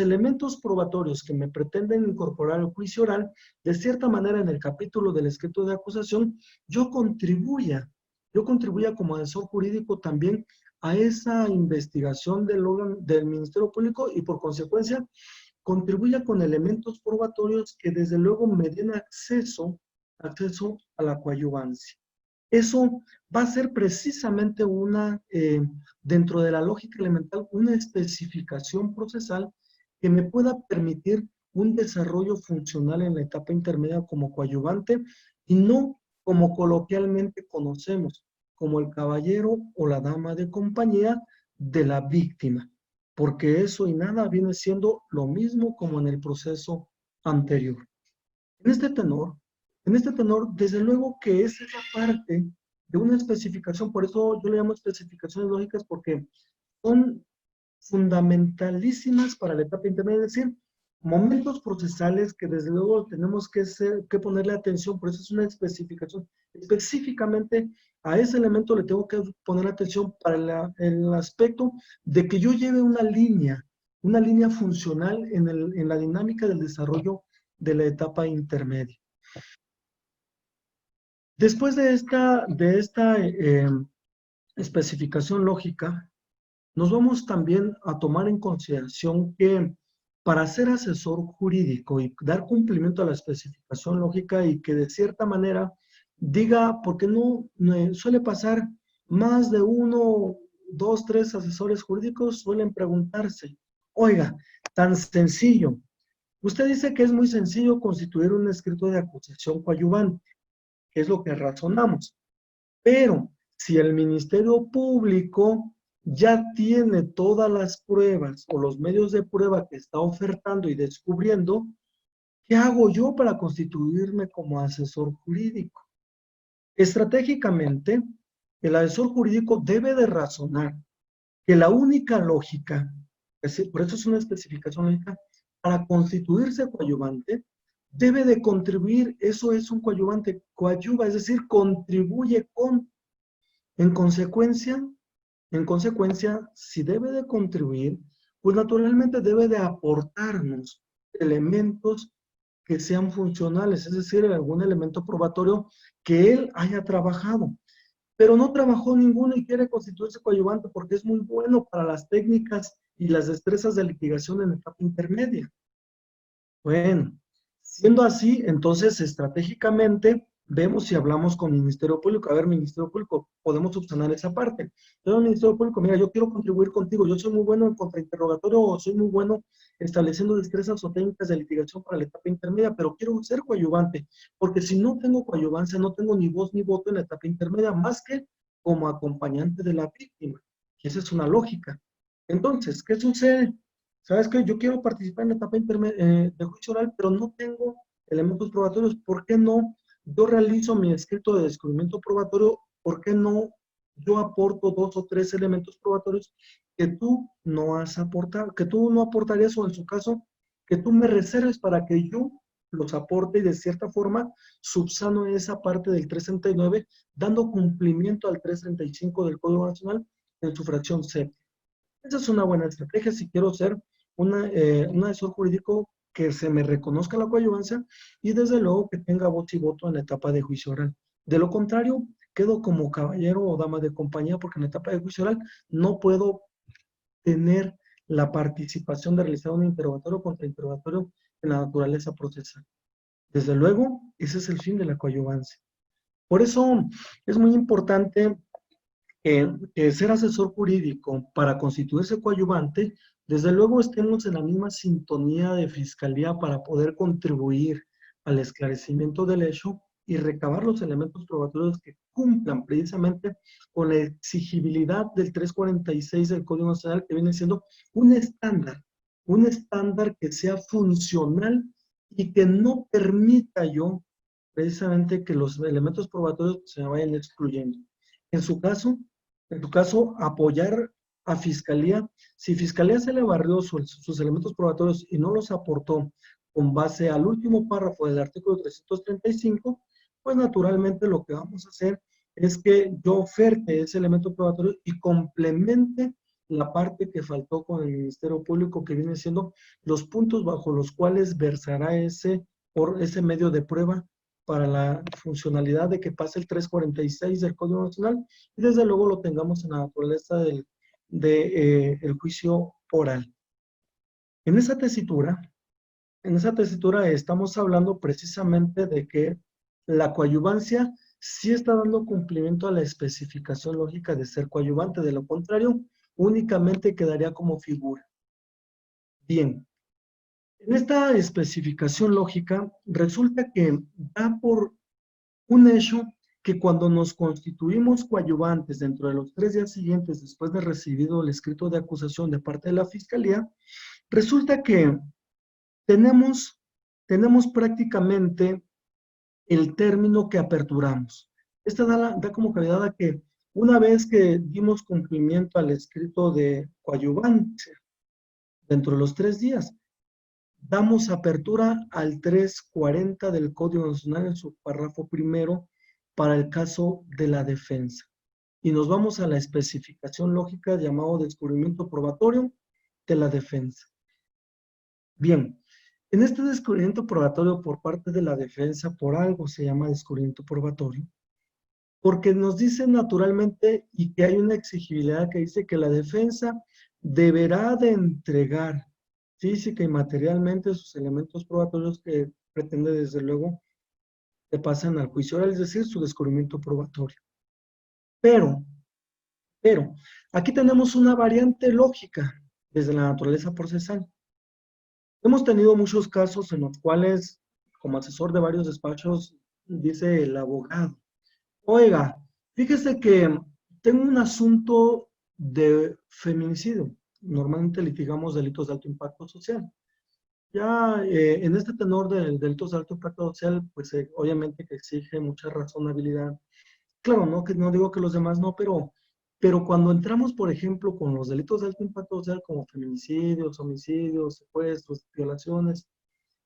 elementos probatorios que me pretenden incorporar al juicio oral, de cierta manera en el capítulo del escrito de acusación, yo contribuya como asesor jurídico también a esa investigación del Ministerio Público y por consecuencia contribuya con elementos probatorios que desde luego me den acceso a la coadyuvancia. Eso va a ser precisamente dentro de la lógica elemental, una especificación procesal que me pueda permitir un desarrollo funcional en la etapa intermedia como coadyuvante y no como coloquialmente conocemos, como el caballero o la dama de compañía de la víctima, porque eso y nada viene siendo lo mismo como en el proceso anterior. En este tenor, desde luego que es esa parte de una especificación, por eso yo le llamo especificaciones lógicas, porque son fundamentalísimas para la etapa intermedia, es decir, momentos procesales que desde luego tenemos que ponerle atención, por eso es una especificación. Específicamente a ese elemento le tengo que poner atención para el aspecto de que yo lleve una línea funcional en la dinámica del desarrollo de la etapa intermedia. Después de esta especificación lógica, nos vamos también a tomar en consideración que para ser asesor jurídico y dar cumplimiento a la especificación lógica y que de cierta manera diga, porque no suele pasar más de 1, 2, 3 asesores jurídicos suelen preguntarse, oiga, tan sencillo, usted dice que es muy sencillo constituir un escrito de acusación coadyuvante, que es lo que razonamos. Pero si el Ministerio Público ya tiene todas las pruebas o los medios de prueba que está ofertando y descubriendo, ¿qué hago yo para constituirme como asesor jurídico? Estratégicamente, el asesor jurídico debe de razonar que la única lógica, por eso es una especificación lógica, para constituirse coadyuvante, debe de contribuir, eso es un coadyuvante, coadyuva, es decir, contribuye con. En consecuencia, si debe de contribuir, pues naturalmente debe de aportarnos elementos que sean funcionales, es decir, algún elemento probatorio que él haya trabajado, pero no trabajó ninguno y quiere constituirse coadyuvante porque es muy bueno para las técnicas y las destrezas de litigación en etapa intermedia. Bueno, siendo así, entonces estratégicamente vemos si hablamos con el Ministerio Público. A ver, Ministerio Público, podemos subsanar esa parte. Pero el Ministerio Público, mira, yo quiero contribuir contigo, yo soy muy bueno en contrainterrogatorio o soy muy bueno estableciendo destrezas o técnicas de litigación para la etapa intermedia, pero quiero ser coadyuvante, porque si no tengo coadyuvancia, no tengo ni voz ni voto en la etapa intermedia, más que como acompañante de la víctima. Y esa es una lógica. Entonces, ¿qué sucede? ¿Sabes qué? Yo quiero participar en la etapa de juicio oral, pero no tengo elementos probatorios. ¿Por qué no? Yo realizo mi escrito de descubrimiento probatorio. ¿Por qué no? Yo aporto 2 o 3 elementos probatorios que tú no has aportado, que tú no aportarías o en su caso, que tú me reserves para que yo los aporte y de cierta forma subsano esa parte del 339, dando cumplimiento al 335 del Código Nacional en su fracción séptima. Esa es una buena estrategia si quiero ser un asesor jurídico que se me reconozca la coadyuvancia y desde luego que tenga voz y voto en la etapa de juicio oral. De lo contrario, quedo como caballero o dama de compañía porque en la etapa de juicio oral no puedo tener la participación de realizar un interrogatorio o contrainterrogatorio en la naturaleza procesal. Desde luego, ese es el fin de la coadyuvancia. Por eso es muy importante que ser asesor jurídico para constituirse coadyuvante, desde luego estemos en la misma sintonía de fiscalía para poder contribuir al esclarecimiento del hecho y recabar los elementos probatorios que cumplan precisamente con la exigibilidad del 346 del Código Nacional, que viene siendo un estándar que sea funcional y que no permita yo precisamente que los elementos probatorios se vayan excluyendo. En su caso, apoyar a Fiscalía. Si Fiscalía se le barrió sus elementos probatorios y no los aportó con base al último párrafo del artículo 335, pues naturalmente lo que vamos a hacer es que yo oferte ese elemento probatorio y complemente la parte que faltó con el Ministerio Público, que viene siendo los puntos bajo los cuales versará ese medio de prueba para la funcionalidad de que pase el 346 del Código Nacional y desde luego lo tengamos en la naturaleza el juicio oral. En esa tesitura estamos hablando precisamente de que la coadyuvancia sí está dando cumplimiento a la especificación lógica de ser coadyuvante, de lo contrario, únicamente quedaría como figura. Bien, en esta especificación lógica resulta que da por un hecho que cuando nos constituimos coadyuvantes dentro de los 3 días siguientes después de recibido el escrito de acusación de parte de la Fiscalía, resulta que tenemos prácticamente el término que aperturamos. Esta da como calidad a que una vez que dimos cumplimiento al escrito de coadyuvante dentro de los 3 días, damos apertura al 340 del Código Nacional en su párrafo primero para el caso de la defensa. Y nos vamos a la especificación lógica llamado descubrimiento probatorio de la defensa. Bien, en este descubrimiento probatorio por parte de la defensa, por algo se llama descubrimiento probatorio, porque nos dice naturalmente y que hay una exigibilidad que dice que la defensa deberá de entregar física y materialmente sus elementos probatorios que pretende desde luego que pasen al juicio oral, es decir, su descubrimiento probatorio. Pero, aquí tenemos una variante lógica desde la naturaleza procesal. Hemos tenido muchos casos en los cuales, como asesor de varios despachos, dice el abogado, oiga, fíjese que tengo un asunto de feminicidio. Normalmente litigamos delitos de alto impacto social. Ya en este tenor de delitos de alto impacto social, pues obviamente que exige mucha razonabilidad. Claro, no, que no digo que los demás no, pero cuando entramos, por ejemplo, con los delitos de alto impacto social como feminicidios, homicidios, secuestros, violaciones,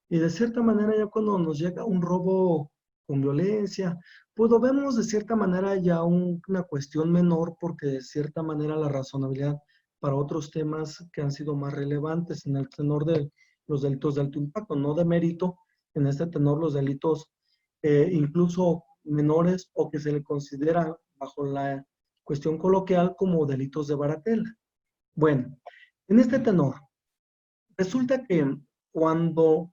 y de cierta manera ya cuando nos llega un robo con violencia, pues lo vemos de cierta manera ya una cuestión menor porque de cierta manera la razonabilidad para otros temas que han sido más relevantes en el tenor de los delitos de alto impacto, no de mérito, en este tenor los delitos incluso menores o que se le considera bajo la cuestión coloquial como delitos de bagatela. Bueno, en este tenor, resulta que cuando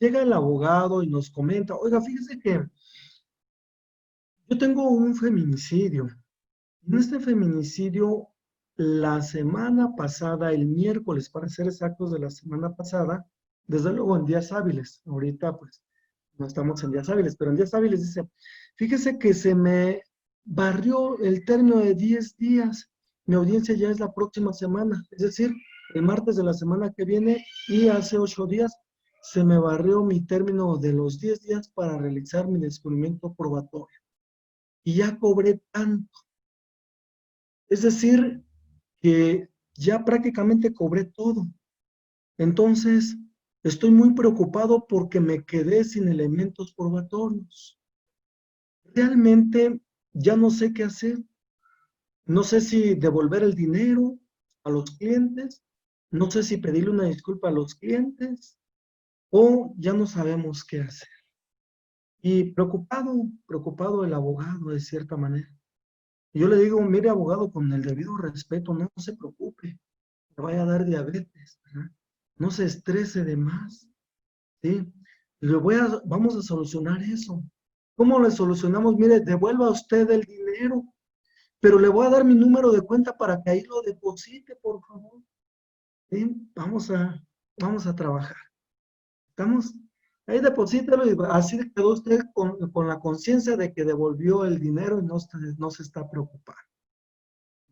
llega el abogado y nos comenta, oiga, fíjese que yo tengo un feminicidio. En este feminicidio, la semana pasada, el miércoles, para ser exactos de la semana pasada, desde luego en días hábiles, ahorita pues no estamos en días hábiles, pero en días hábiles dice, fíjese que se me barrió el término de 10 días, mi audiencia ya es la próxima semana, es decir, el martes de la semana que viene y hace 8 días se me barrió mi término de los 10 días para realizar mi descubrimiento probatorio. Y ya cobré tanto. Es decir, que ya prácticamente cobré todo. Entonces, estoy muy preocupado porque me quedé sin elementos probatorios. Realmente ya no sé qué hacer. No sé si devolver el dinero a los clientes, no sé si pedirle una disculpa a los clientes o ya no sabemos qué hacer. Y preocupado el abogado de cierta manera. Y yo le digo, mire abogado, con el debido respeto, no se preocupe, le vaya a dar diabetes, ¿verdad? No se estrese de más, ¿sí? Vamos a solucionar eso. ¿Cómo le solucionamos? Mire, devuelva usted el dinero, pero le voy a dar mi número de cuenta para que ahí lo deposite, por favor. ¿Sí? Vamos a trabajar. ¿Estamos? Ahí deposítalo y así quedó usted con la conciencia de que devolvió el dinero y no se está preocupando.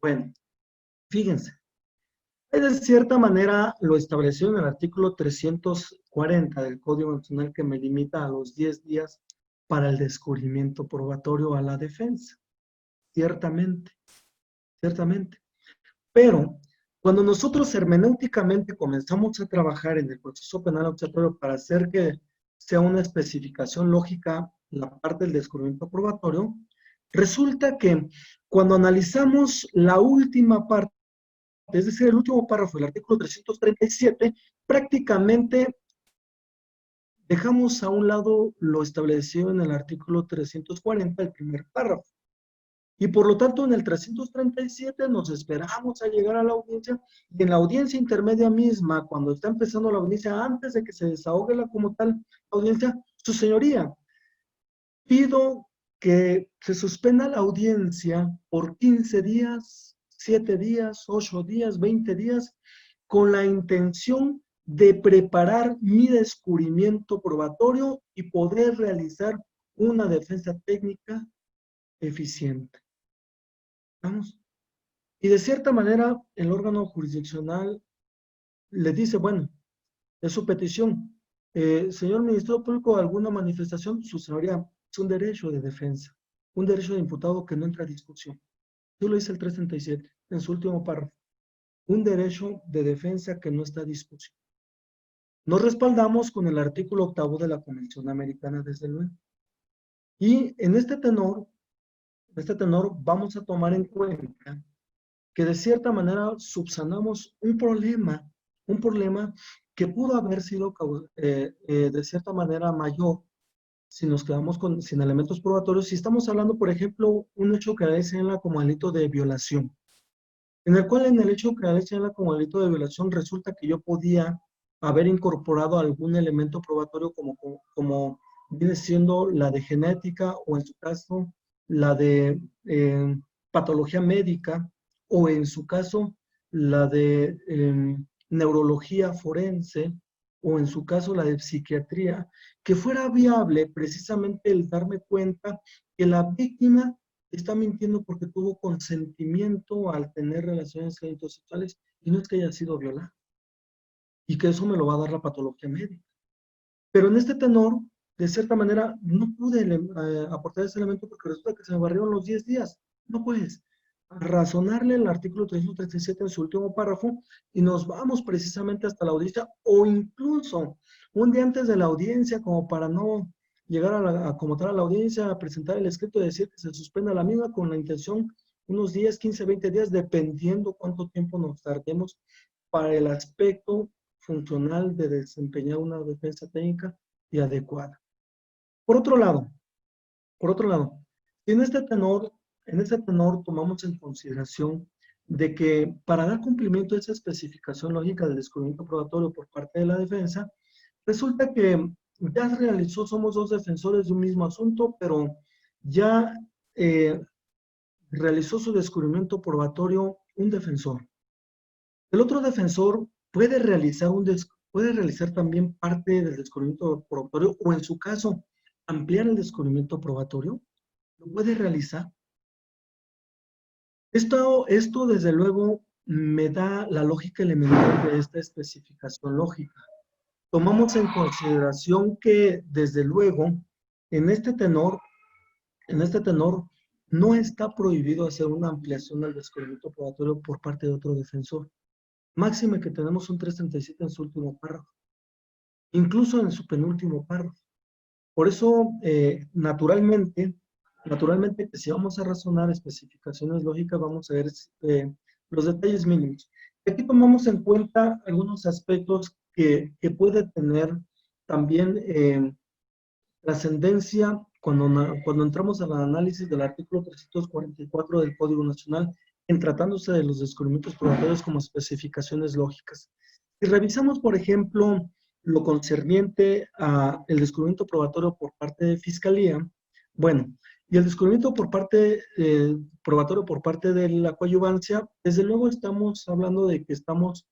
Bueno, fíjense. De cierta manera lo estableció en el artículo 340 del Código Nacional que me limita a los 10 días para el descubrimiento probatorio a la defensa. Ciertamente. Pero cuando nosotros hermenéuticamente comenzamos a trabajar en el proceso penal acusatorio para hacer que sea una especificación lógica la parte del descubrimiento probatorio, resulta que cuando analizamos la última parte es decir, el último párrafo del artículo 337, prácticamente dejamos a un lado lo establecido en el artículo 340, el primer párrafo. Y por lo tanto, en el 337 nos esperamos a llegar a la audiencia, y en la audiencia intermedia misma, cuando está empezando la audiencia, antes de que se desahogue como tal audiencia, su señoría, pido que se suspenda la audiencia por 15 días, 7 días, 8 días, 20 días, con la intención de preparar mi descubrimiento probatorio y poder realizar una defensa técnica eficiente. ¿Vamos? Y de cierta manera, el órgano jurisdiccional le dice, bueno, es su petición. Señor Ministerio Público, ¿alguna manifestación? Su señoría, es un derecho de defensa, un derecho de imputado que no entra a discusión. Yo lo dice el 337, en su último párrafo. Un derecho de defensa que no está a discusión. Nos respaldamos con el artículo 8 de la Convención Americana, desde luego. Y en este tenor vamos a tomar en cuenta que de cierta manera subsanamos un problema que pudo haber sido de cierta manera mayor si nos quedamos sin elementos probatorios. Si estamos hablando, por ejemplo, un hecho que señala como delito de violación, en el cual en el hecho que señala como delito de violación resulta que yo podía haber incorporado algún elemento probatorio como viene siendo la de genética, o en su caso la de patología médica, o en su caso la de neurología forense, o en su caso la de psiquiatría, que fuera viable precisamente el darme cuenta que la víctima está mintiendo porque tuvo consentimiento al tener relaciones sexuales y no es que haya sido violada. Y que eso me lo va a dar la patología médica. Pero en este tenor, de cierta manera, no pude aportar ese elemento porque resulta que se me barrieron los 10 días. No puedes razonarle el artículo 337 en su último párrafo y nos vamos precisamente hasta la audiencia, o incluso un día antes de la audiencia, como para no llegar a como tal a la audiencia, a presentar el escrito y decir que se suspenda la misma, con la intención unos 10, 15, 20 días, dependiendo cuánto tiempo nos tardemos para el aspecto funcional de desempeñar una defensa técnica y adecuada. Por otro lado, si en este tenor tomamos en consideración de que para dar cumplimiento a esa especificación lógica del descubrimiento probatorio por parte de la defensa, resulta que ya somos dos defensores de un mismo asunto, pero ya realizó su descubrimiento probatorio un defensor. El otro defensor puede realizar también parte del descubrimiento probatorio, o en su caso, ampliar el descubrimiento probatorio. Lo puede realizar. Esto desde luego me da la lógica elemental de esta especificación lógica. Tomamos en consideración que desde luego en este tenor no está prohibido hacer una ampliación del descubrimiento probatorio por parte de otro defensor. Máxime que tenemos un 337 en su último párrafo, incluso en su penúltimo párrafo. Por eso, naturalmente que si vamos a razonar especificaciones lógicas, vamos a ver los detalles mínimos. Aquí tomamos en cuenta algunos aspectos que puede tener también trascendencia cuando entramos al análisis del artículo 344 del Código Nacional, en tratándose de los descubrimientos probatorios como especificaciones lógicas. Si revisamos, por ejemplo, lo concerniente a el descubrimiento probatorio por parte de Fiscalía, bueno, y el descubrimiento probatorio por parte de la coadyuvancia, desde luego estamos hablando de que estamos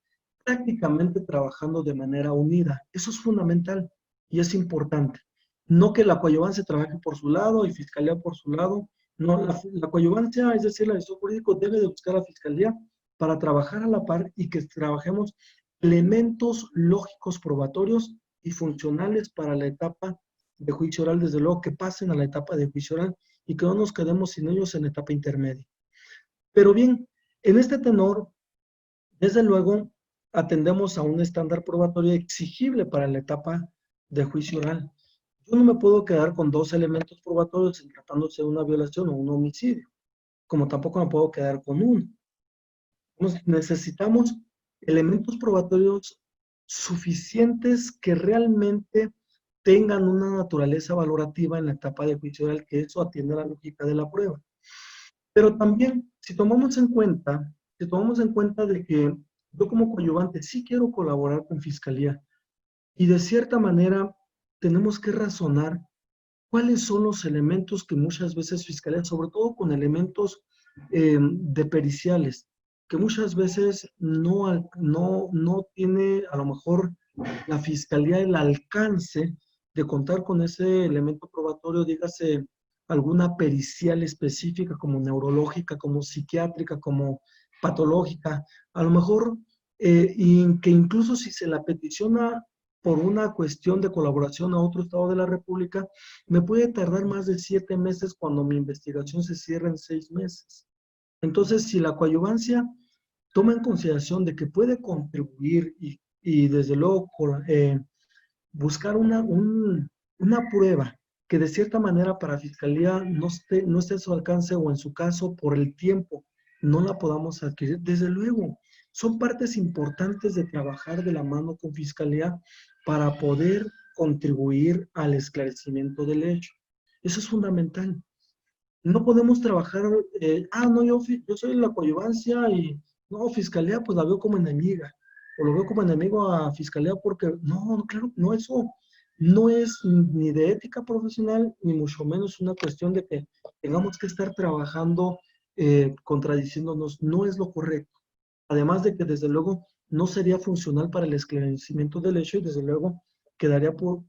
prácticamente trabajando de manera unida. Eso es fundamental y es importante. No que la coadyuvancia trabaje por su lado y Fiscalía por su lado. No, la coadyuvancia, es decir, el asesor jurídico debe de buscar a Fiscalía para trabajar a la par y que trabajemos elementos lógicos probatorios y funcionales para la etapa de juicio oral, desde luego que pasen a la etapa de juicio oral y que no nos quedemos sin ellos en etapa intermedia. Pero bien, en este tenor, desde luego, atendemos a un estándar probatorio exigible para la etapa de juicio oral. Yo no me puedo quedar con dos elementos probatorios tratándose de una violación o un homicidio, como tampoco me puedo quedar con uno. Necesitamos elementos probatorios suficientes que realmente tengan una naturaleza valorativa en la etapa de juicio oral, que eso atiende a la lógica de la prueba. Pero también, si tomamos en cuenta de que yo como coadyuvante sí quiero colaborar con Fiscalía y de cierta manera tenemos que razonar cuáles son los elementos que muchas veces Fiscalía, sobre todo con elementos de periciales, que muchas veces no tiene a lo mejor la Fiscalía el alcance de contar con ese elemento probatorio, dígase alguna pericial específica como neurológica, como psiquiátrica, como patológica, a lo mejor, y que incluso si se la peticiona por una cuestión de colaboración a otro estado de la República, me puede tardar más de 7 meses cuando mi investigación se cierra en 6 meses. Entonces, si la coadyuvancia toma en consideración de que puede contribuir y desde luego buscar una prueba que de cierta manera para Fiscalía no esté a su alcance o en su caso por el tiempo no la podamos adquirir, desde luego, son partes importantes de trabajar de la mano con Fiscalía para poder contribuir al esclarecimiento del hecho. Eso es fundamental. No podemos trabajar, no, yo soy la coadyuvancia y no, Fiscalía pues la veo como enemiga, o lo veo como enemigo a Fiscalía porque, no, claro, no, eso no es ni de ética profesional, ni mucho menos una cuestión de que tengamos que estar trabajando contradiciéndonos, no es lo correcto. Además de que desde luego no sería funcional para el esclarecimiento del hecho y desde luego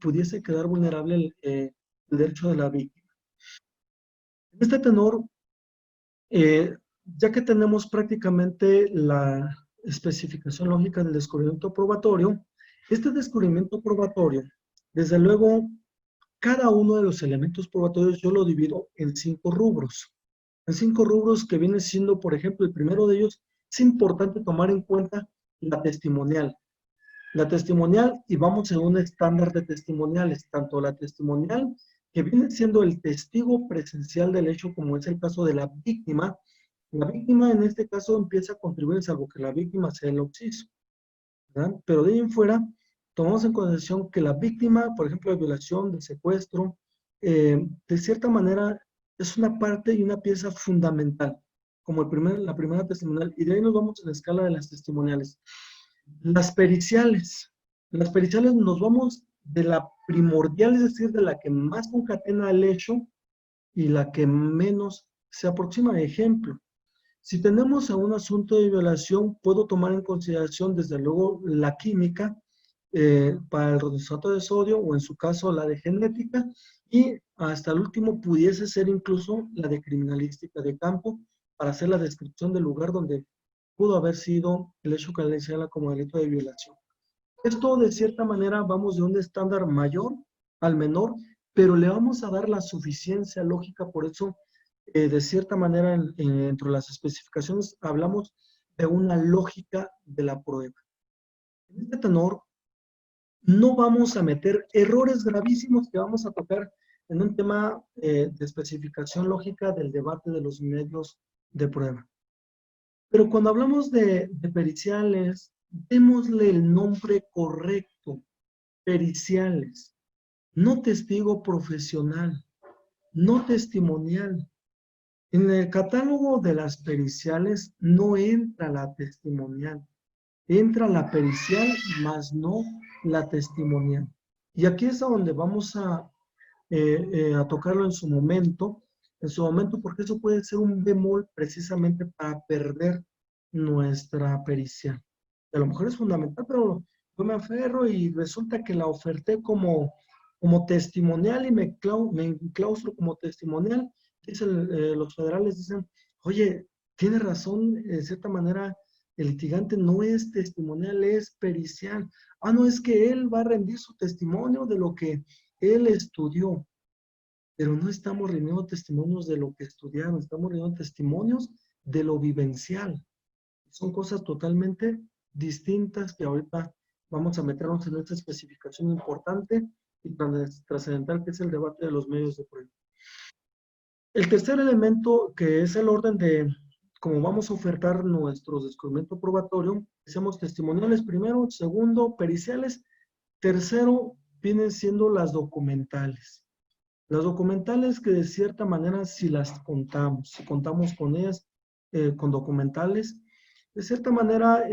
pudiese quedar vulnerable el derecho de la víctima. En este tenor, eh, ya que tenemos prácticamente la especificación lógica del descubrimiento probatorio, este descubrimiento probatorio, desde luego, cada uno de los elementos probatorios yo lo divido en 5 rubros. En 5 rubros que viene siendo, por ejemplo, el primero de ellos, es importante tomar en cuenta la testimonial. La testimonial, y vamos en un estándar de testimoniales, tanto la testimonial que viene siendo el testigo presencial del hecho, como es el caso de la víctima. La víctima en este caso empieza a contribuir, salvo que la víctima sea el occiso, ¿verdad? Pero de ahí en fuera, tomamos en consideración que la víctima, por ejemplo, de violación, de secuestro, de cierta manera es una parte y una pieza fundamental, como la primera testimonial, y de ahí nos vamos en la escala de las testimoniales. Las periciales. Las periciales nos vamos de la primordial, es decir, de la que más concatena el hecho y la que menos se aproxima. Ejemplo, si tenemos a un asunto de violación, puedo tomar en consideración desde luego la química para el rodenostato de sodio o en su caso la de genética y hasta el último pudiese ser incluso la de criminalística de campo para hacer la descripción del lugar donde pudo haber sido el hecho que le señala como delito de violación. Esto de cierta manera vamos de un estándar mayor al menor, pero le vamos a dar la suficiencia lógica, por eso de cierta manera dentro de las especificaciones hablamos de una lógica de la prueba. En este tenor no vamos a meter errores gravísimos que vamos a tocar en un tema de especificación lógica del debate de los medios de prueba. Pero cuando hablamos de periciales, démosle el nombre correcto, periciales, no testigo profesional, no testimonial. En el catálogo de las periciales no entra la testimonial, entra la pericial, más no la testimonial. Y aquí es a donde vamos a tocarlo en su momento, porque eso puede ser un bemol precisamente para perder nuestra pericia. A lo mejor es fundamental, pero yo me aferro y resulta que la oferté como testimonial y me claustro como testimonial. Los federales dicen, oye, tiene razón, de cierta manera, el litigante no es testimonial, es pericial. No, es que él va a rendir su testimonio de lo que él estudió, pero no estamos rindiendo testimonios de lo que estudiaron, estamos rindiendo testimonios de lo vivencial. Son cosas totalmente distintas que ahorita vamos a meternos en esta especificación importante y trascendental que es el debate de los medios de prueba. El tercer elemento, que es el orden de como vamos a ofertar nuestro descubrimiento probatorio, hacemos testimoniales primero, segundo, periciales, tercero, vienen siendo las documentales. Las documentales que de cierta manera si las contamos, si contamos con ellas, con documentales, de cierta manera,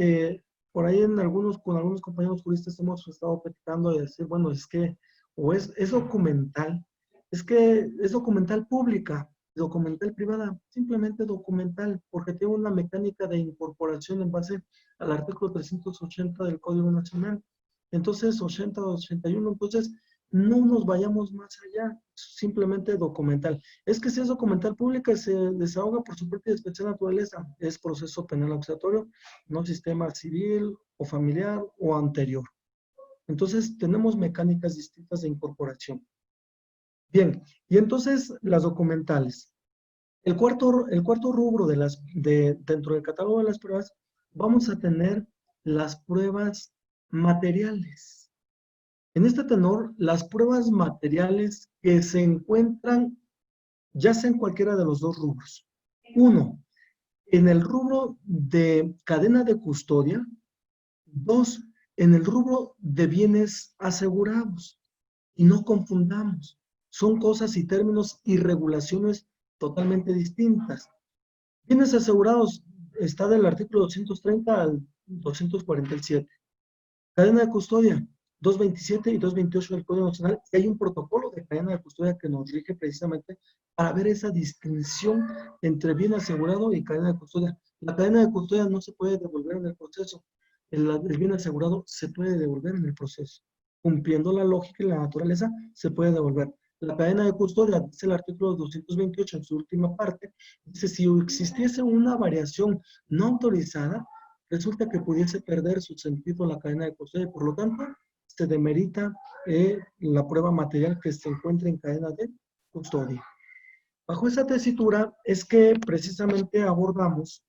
por ahí con algunos compañeros juristas hemos estado platicando de decir, bueno, es que, o es documental, es que es documental pública, documental privada, simplemente documental, porque tiene una mecánica de incorporación en base al artículo 380 del Código Nacional. Entonces, 80 o 81, entonces, no nos vayamos más allá, simplemente documental. Es que si es documental pública, se desahoga por su propia y especial naturaleza. Es proceso penal acusatorio, no sistema civil o familiar o anterior. Entonces, tenemos mecánicas distintas de incorporación. Bien, y entonces las documentales. El cuarto rubro dentro del catálogo de las pruebas, vamos a tener las pruebas materiales. En este tenor, las pruebas materiales que se encuentran ya sea en cualquiera de los dos rubros. Uno, en el rubro de cadena de custodia. Dos, en el rubro de bienes asegurados. Y no confundamos. Son cosas y términos y regulaciones totalmente distintas. Bienes asegurados está del artículo 230 al 247. Cadena de custodia, 227 y 228 del Código Nacional, y hay un protocolo de cadena de custodia que nos rige precisamente para ver esa distinción entre bien asegurado y cadena de custodia. La cadena de custodia no se puede devolver en el proceso, el bien asegurado se puede devolver en el proceso. Cumpliendo la lógica y la naturaleza, se puede devolver. La cadena de custodia, dice el artículo 228 en su última parte, dice si existiese una variación no autorizada, resulta que pudiese perder su sentido la cadena de custodia y por lo tanto se demerita la prueba material que se encuentra en cadena de custodia. Bajo esa tesitura es que precisamente abordamos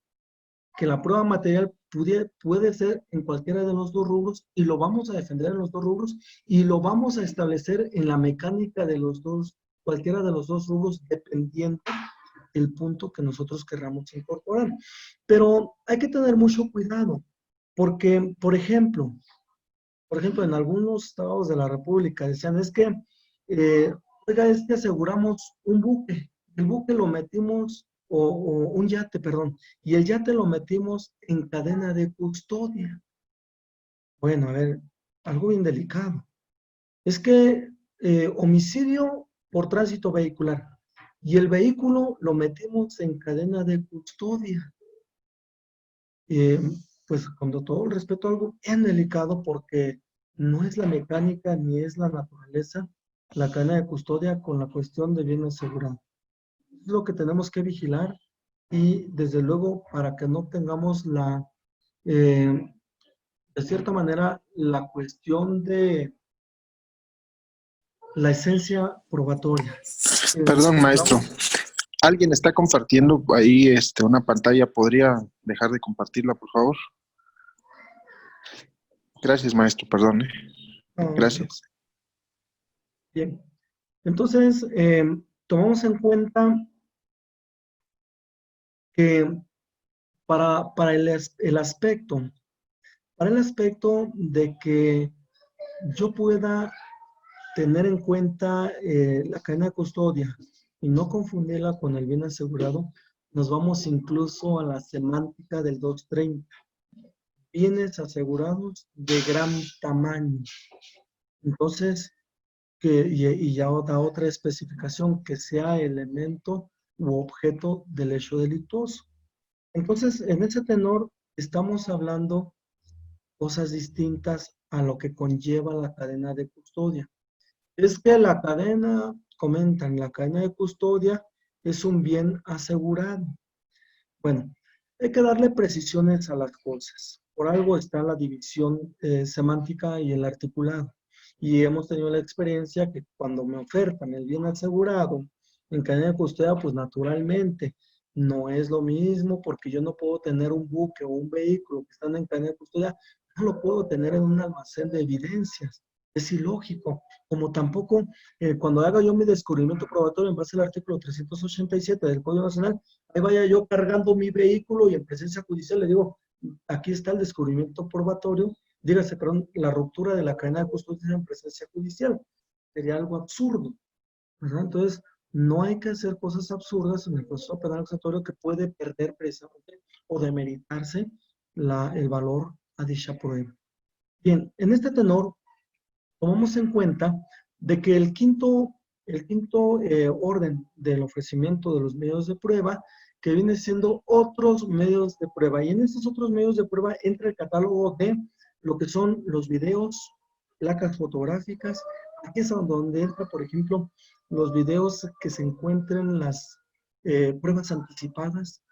que la prueba material puede ser en cualquiera de los dos rubros y lo vamos a defender en los dos rubros y lo vamos a establecer en la mecánica de los dos, cualquiera de los dos rubros dependiendo el punto que nosotros querramos incorporar. Pero hay que tener mucho cuidado, porque, en algunos estados de la República decían, es que, oiga, es que aseguramos un buque, el buque lo metimos, o un yate, perdón, y el yate lo metimos en cadena de custodia. Bueno, a ver, algo bien delicado. Es que homicidio por tránsito vehicular y el vehículo lo metimos en cadena de custodia. Eh, pues con todo el respeto, algo bien delicado porque no es la mecánica ni es la naturaleza la cadena de custodia con la cuestión de bien asegurado. Es lo que tenemos que vigilar y desde luego para que no tengamos de cierta manera, la cuestión de la esencia probatoria. Perdón, maestro. Vamos, Alguien está compartiendo ahí una pantalla. ¿Podría dejar de compartirla, por favor? Gracias, maestro. Perdón. Gracias. bien. Entonces, tomamos en cuenta que para el aspecto de que yo pueda tener en cuenta la cadena de custodia y no confundirla con el bien asegurado, nos vamos incluso a la semántica del 230. Bienes asegurados de gran tamaño. Entonces, y ya da otra especificación, que sea elemento u objeto del hecho delituoso. Entonces, en ese tenor, estamos hablando cosas distintas a lo que conlleva la cadena de custodia. Es que comentan, la cadena de custodia es un bien asegurado. Bueno, hay que darle precisiones a las cosas. Por algo está la división semántica y el articulado. Y hemos tenido la experiencia que cuando me ofertan el bien asegurado en cadena de custodia, pues naturalmente no es lo mismo porque yo no puedo tener un buque o un vehículo que están en cadena de custodia, no lo puedo tener en un almacén de evidencias. Es ilógico, como tampoco cuando haga yo mi descubrimiento probatorio en base al artículo 387 del Código Nacional, ahí vaya yo cargando mi vehículo y en presencia judicial le digo, aquí está el descubrimiento probatorio, dígase, perdón, la ruptura de la cadena de custodia en presencia judicial. Sería algo absurdo, ¿verdad? Entonces, no hay que hacer cosas absurdas en el proceso penal acusatorio que puede perder precisamente o demeritarse el valor a dicha prueba. Bien, en este tenor, tomamos en cuenta de que el quinto orden del ofrecimiento de los medios de prueba, que viene siendo otros medios de prueba. Y en estos otros medios de prueba entra el catálogo de lo que son los videos, placas fotográficas. Aquí es donde entra, por ejemplo, los videos que se encuentran las pruebas anticipadas,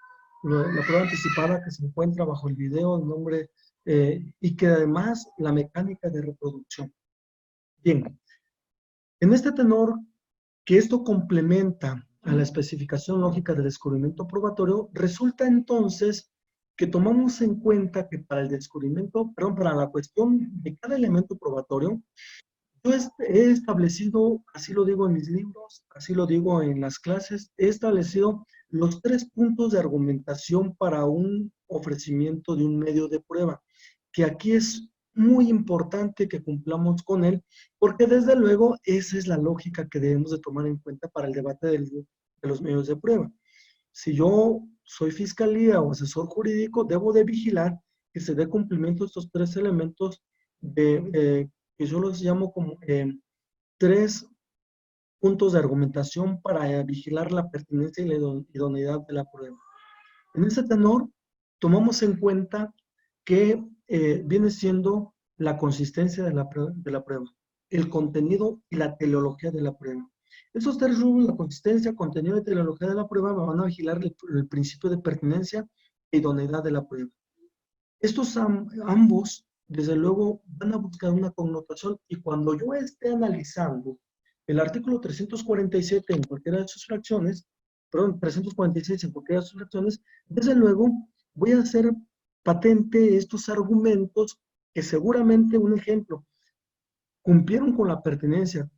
la prueba anticipada que se encuentra bajo el video, el nombre, y que además la mecánica de reproducción. Bien, en este tenor, que esto complementa a la especificación lógica del descubrimiento probatorio, resulta entonces que tomamos en cuenta que para el descubrimiento, perdón, para la cuestión de cada elemento probatorio, yo he establecido, así lo digo en mis libros, así lo digo en las clases, he establecido los 3 puntos de argumentación para un ofrecimiento de un medio de prueba, que aquí es muy importante que cumplamos con él, porque desde luego esa es la lógica que debemos de tomar en cuenta para el debate de los medios de prueba. Si yo soy fiscalía o asesor jurídico, debo de vigilar que se dé cumplimiento a estos 3 elementos que yo los llamo como 3 puntos de argumentación para vigilar la pertinencia y la idoneidad de la prueba. En ese tenor, tomamos en cuenta que viene siendo la consistencia de la prueba, el contenido y la teleología de la prueba. Esos 3 rubros, la consistencia, contenido y teleología de la prueba, me van a vigilar el principio de pertinencia e idoneidad de la prueba. Estos ambos, desde luego, van a buscar una connotación, y cuando yo esté analizando el artículo 347 en cualquiera de sus fracciones, perdón, 346 en cualquiera de sus fracciones, desde luego voy a hacer patente estos argumentos que seguramente, un ejemplo, cumplieron con la pertinencia,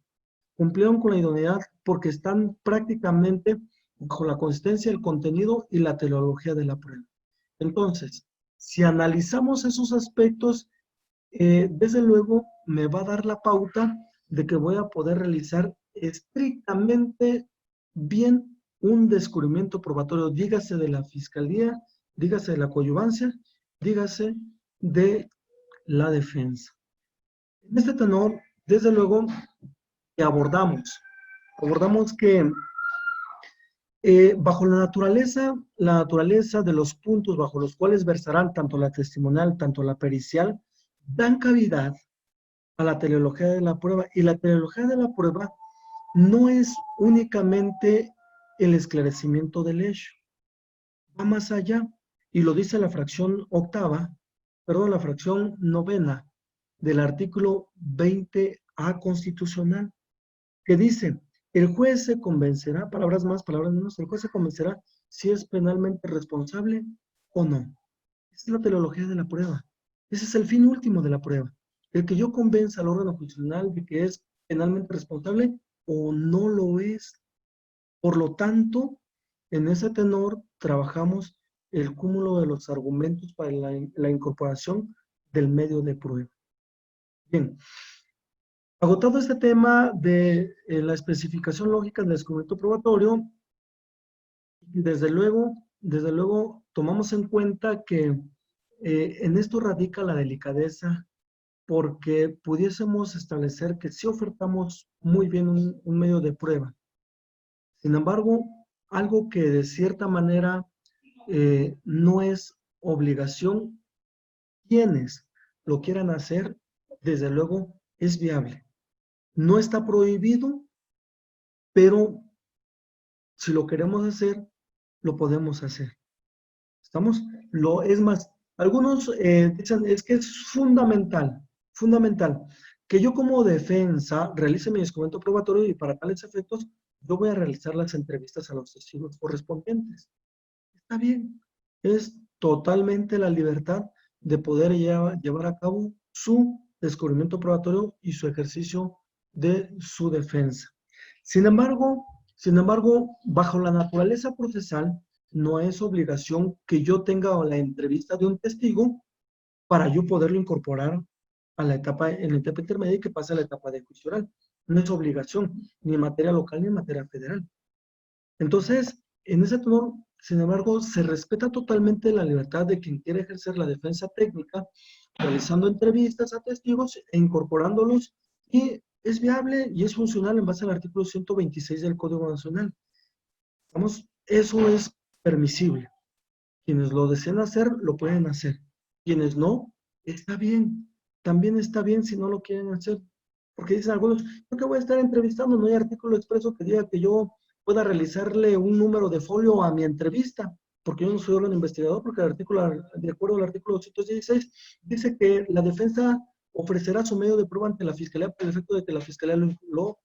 cumplieron con la idoneidad porque están prácticamente bajo la consistencia, el contenido y la teleología de la prueba. Entonces, si analizamos esos aspectos, desde luego me va a dar la pauta de que voy a poder realizar estrictamente bien un descubrimiento probatorio, dígase de la fiscalía, dígase de la coadyuvancia, dígase de la defensa. En este tenor, desde luego, que abordamos que bajo la naturaleza de los puntos bajo los cuales versarán tanto la testimonial, tanto la pericial, dan cavidad a la teleología de la prueba. Y la teleología de la prueba no es únicamente el esclarecimiento del hecho, va más allá, y lo dice la fracción la fracción 9 del artículo 20A constitucional, que dice: el juez se convencerá, palabras más, palabras menos, el juez se convencerá si es penalmente responsable o no. Esa es la teleología de la prueba. Ese es el fin último de la prueba. El que yo convenza al órgano judicial de que es penalmente responsable o no lo es. Por lo tanto, en ese tenor trabajamos el cúmulo de los argumentos para la incorporación del medio de prueba. Bien, agotado este tema de la especificación lógica del descubrimiento probatorio, desde luego tomamos en cuenta que en esto radica la delicadeza, porque pudiésemos establecer que sí ofertamos muy bien un medio de prueba. Sin embargo, algo que de cierta manera no es obligación, quienes lo quieran hacer, desde luego es viable. No está prohibido, pero si lo queremos hacer, lo podemos hacer. ¿Estamos? Es más, algunos dicen, es que es fundamental que yo como defensa realice mi descubrimiento probatorio, y para tales efectos yo voy a realizar las entrevistas a los testigos correspondientes. Está bien, es totalmente la libertad de poder llevar a cabo su descubrimiento probatorio y su ejercicio de su defensa. Sin embargo, bajo la naturaleza procesal, no es obligación que yo tenga la entrevista de un testigo para yo poderlo incorporar a la etapa, en la etapa intermedia y que pase a la etapa de juicio oral. No es obligación, ni en materia local ni en materia federal. Entonces, en ese tenor, sin embargo, se respeta totalmente la libertad de quien quiere ejercer la defensa técnica, realizando entrevistas a testigos e incorporándolos, y es viable y es funcional en base al artículo 126 del Código Nacional. Vamos, eso es permisible. Quienes lo deseen hacer, lo pueden hacer. Quienes no, está bien. También está bien si no lo quieren hacer. Porque dicen algunos, yo que voy a estar entrevistando, no hay artículo expreso que diga que yo pueda realizarle un número de folio a mi entrevista, porque yo no soy órgano investigador, porque el artículo, de acuerdo al artículo 216, dice que la defensa ofrecerá su medio de prueba ante la fiscalía por el efecto de que la fiscalía lo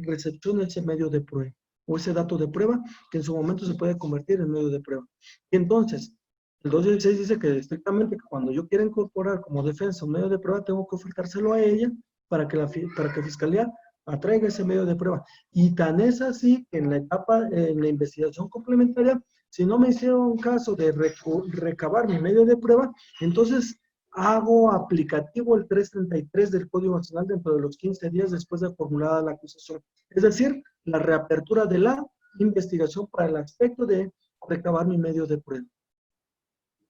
recepcione ese medio de prueba, o ese dato de prueba, que en su momento se puede convertir en medio de prueba. Y entonces, el 216 dice que estrictamente que cuando yo quiera incorporar como defensa un medio de prueba, tengo que ofertárselo a ella para que la Fiscalía atraiga ese medio de prueba. Y tan es así que en la etapa, en la investigación complementaria, si no me hicieron caso de recabar mi medio de prueba, entonces hago aplicativo el 333 del Código Nacional dentro de los 15 días después de formulada la acusación. Es decir, la reapertura de la investigación para el aspecto de recabar mi medio de prueba.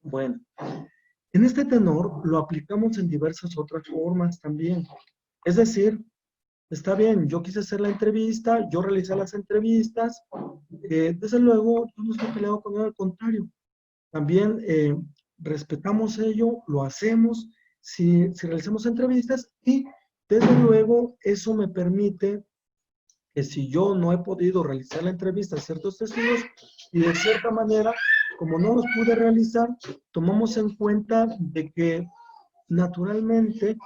Bueno, en este tenor lo aplicamos en diversas otras formas también. Es decir, está bien, yo quise hacer la entrevista, yo realicé las entrevistas, desde luego yo no estoy peleado con él, al contrario. También respetamos ello, lo hacemos, si realizamos entrevistas, y desde luego eso me permite que si yo no he podido realizar la entrevista a ciertos testigos y de cierta manera, como no los pude realizar, tomamos en cuenta de que naturalmente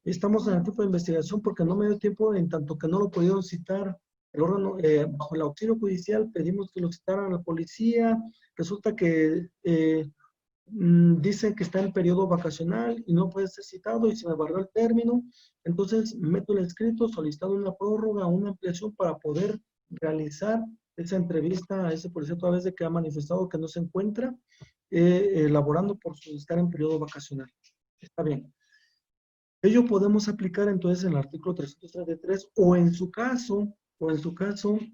estamos en el tipo de investigación porque no me dio tiempo en tanto que no lo pudieron citar. El órgano, bajo el auxilio judicial pedimos que lo citaran a la policía, resulta que dice que está en periodo vacacional y no puede ser citado y se me barrió el término, entonces meto el escrito solicitando una prórroga, una ampliación para poder realizar esa entrevista a ese policía toda vez de que ha manifestado que no se encuentra elaborando por estar en periodo vacacional. Está bien. Ello podemos aplicar entonces en el artículo 333 o en su caso,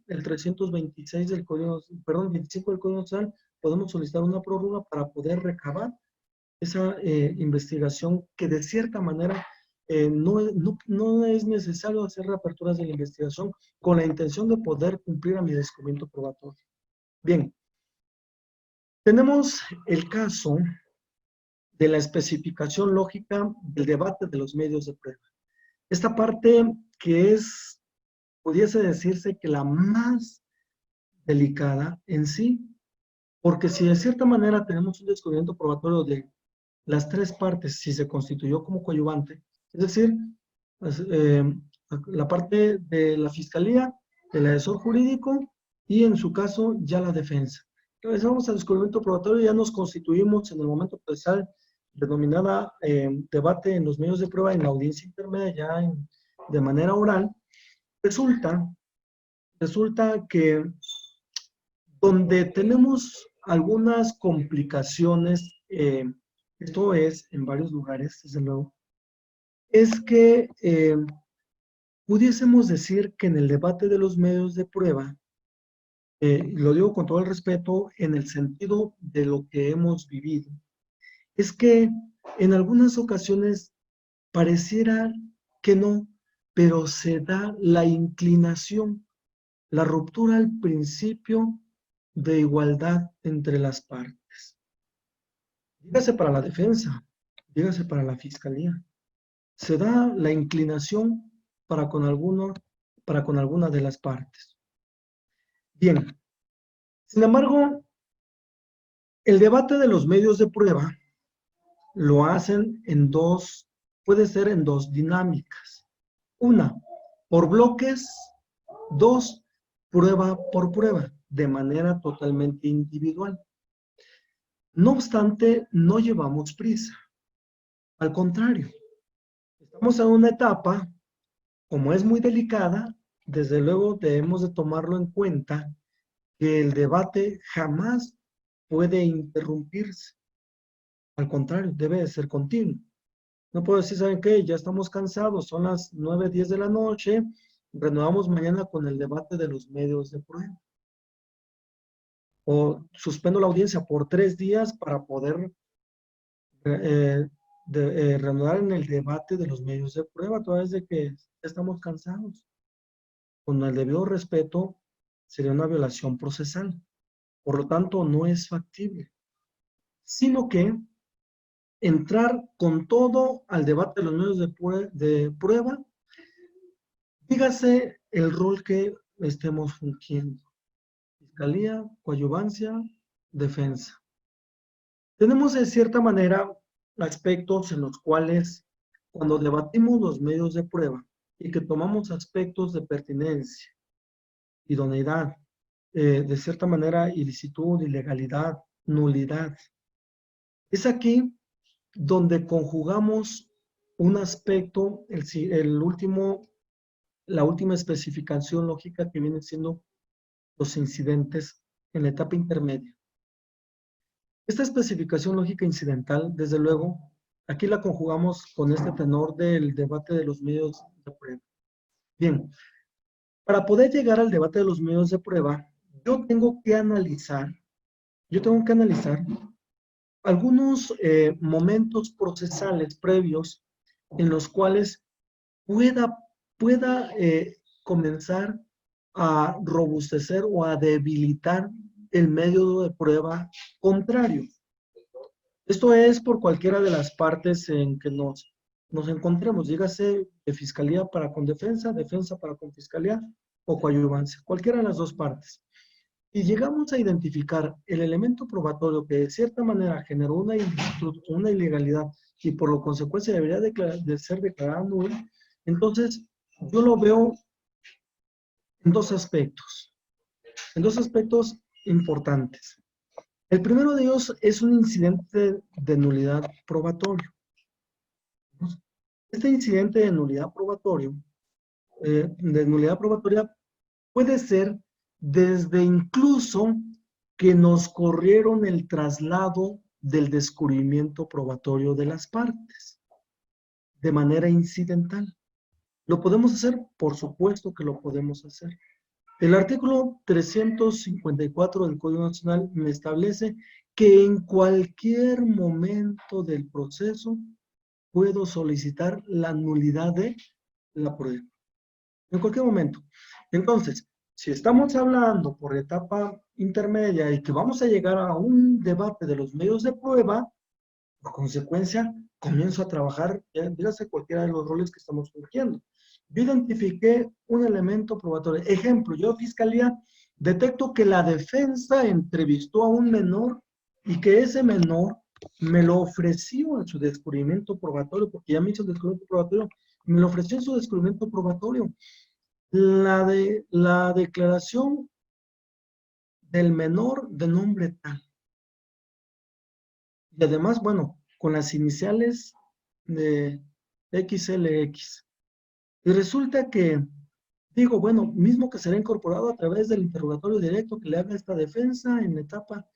el 326 del Código, perdón, 25 del Código Nacional, podemos solicitar una prórroga para poder recabar esa investigación que de cierta manera no es necesario hacer reaperturas de la investigación con la intención de poder cumplir a mi descubrimiento probatorio. Bien, tenemos el caso de la especificación lógica del debate de los medios de prueba. Esta parte que es, pudiese decirse que la más delicada en sí, porque si de cierta manera tenemos un descubrimiento probatorio de las tres partes, si se constituyó como coadyuvante, es decir, la parte de la fiscalía, el asesor jurídico y en su caso ya la defensa. Regresamos al descubrimiento probatorio, ya nos constituimos en el momento procesal denominada debate en los medios de prueba en la audiencia intermedia ya de manera oral. Resulta que donde tenemos algunas complicaciones, esto es en varios lugares, desde luego, es que pudiésemos decir que en el debate de los medios de prueba, lo digo con todo el respeto, en el sentido de lo que hemos vivido, es que en algunas ocasiones pareciera que no, pero se da la inclinación, la ruptura al principio de igualdad entre las partes. Dígase para la defensa, dígase para la fiscalía. Se da la inclinación para con alguna de las partes. Bien, sin embargo, el debate de los medios de prueba lo hacen en dos, puede ser en dos dinámicas. Una, por bloques. Dos, prueba por prueba, de manera totalmente individual. No obstante, no llevamos prisa. Al contrario, Estamos en una etapa, como es muy delicada, desde luego debemos de tomarlo en cuenta que el debate jamás puede interrumpirse. Al contrario, debe de ser continuo. No puedo decir, ¿saben qué? Ya estamos cansados, son las 9, 10 de la noche, renovamos mañana con el debate de los medios de prueba. O suspendo la audiencia por 3 días para poder reanudar en el debate de los medios de prueba, toda vez de que estamos cansados. Con el debido respeto, sería una violación procesal. Por lo tanto, no es factible. Sino que entrar con todo al debate de los medios de prueba, dígase el rol que estemos fungiendo. Fiscalía, coadyuvancia, defensa. Tenemos de cierta manera aspectos en los cuales cuando debatimos los medios de prueba y que tomamos aspectos de pertinencia, idoneidad, de cierta manera ilicitud, ilegalidad, nulidad, es aquí donde conjugamos un aspecto, la última especificación lógica que viene siendo los incidentes en la etapa intermedia. Esta especificación lógica incidental, desde luego, aquí la conjugamos con este tenor del debate de los medios de prueba. Bien, para poder llegar al debate de los medios de prueba, yo tengo que analizar algunos momentos procesales previos en los cuales pueda comenzar a robustecer o a debilitar el método de prueba contrario. Esto es por cualquiera de las partes en que nos encontremos, dígase de fiscalía para con defensa, defensa para con fiscalía o coadyuvancia, cualquiera de las dos partes. Y llegamos a identificar el elemento probatorio que de cierta manera generó una ilicitud, una ilegalidad y por lo consecuencia debería de ser declarada nula, entonces yo lo veo en dos aspectos importantes. El primero de ellos es un incidente de nulidad probatorio. Este incidente de nulidad probatoria puede ser desde incluso que nos corrieron el traslado del descubrimiento probatorio de las partes de manera incidental. ¿Lo podemos hacer? Por supuesto que lo podemos hacer. El artículo 354 del Código Nacional me establece que en cualquier momento del proceso puedo solicitar la nulidad de la prueba. En cualquier momento. Entonces, si estamos hablando por etapa intermedia y que vamos a llegar a un debate de los medios de prueba, por consecuencia, comienzo a trabajar, dígase cualquiera de los roles que estamos fungiendo. Yo identifiqué un elemento probatorio. Ejemplo, yo, fiscalía, detecto que la defensa entrevistó a un menor y que ese menor me lo ofreció en su descubrimiento probatorio, porque ya me hizo el descubrimiento probatorio, me lo ofreció en su descubrimiento probatorio. La declaración del menor de nombre tal. Y además, bueno, con las iniciales de XLX. Y resulta que, digo, bueno, mismo que será incorporado a través del interrogatorio directo que le haga esta defensa en la etapa,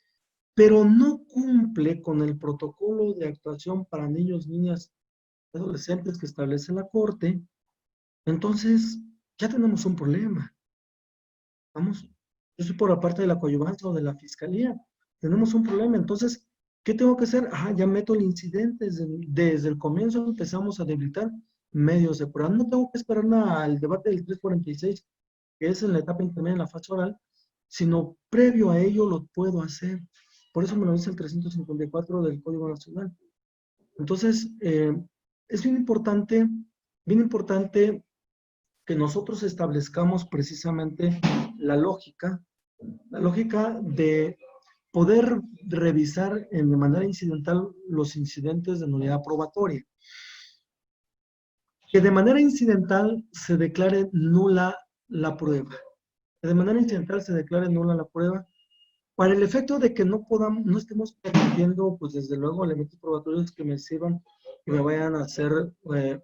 pero no cumple con el protocolo de actuación para niños, niñas, adolescentes que establece la Corte, entonces ya tenemos un problema. Vamos, yo soy por la parte de la coadyuvancia o de la fiscalía. Tenemos un problema. Entonces, ¿qué tengo que hacer? Ya meto el incidente. Desde el comienzo empezamos a debilitar medios de prueba. No tengo que esperar al debate del 346, que es en la etapa intermedia, en la fase oral, sino previo a ello lo puedo hacer. Por eso me lo dice el 354 del Código Nacional. Entonces, es bien importante que nosotros establezcamos precisamente la lógica de poder revisar de manera incidental los incidentes de nulidad probatoria. Que de manera incidental se declare nula la prueba. Que de manera incidental se declare nula la prueba para el efecto de que no estemos permitiendo, pues desde luego, elementos probatorios que me sirvan y me vayan a hacer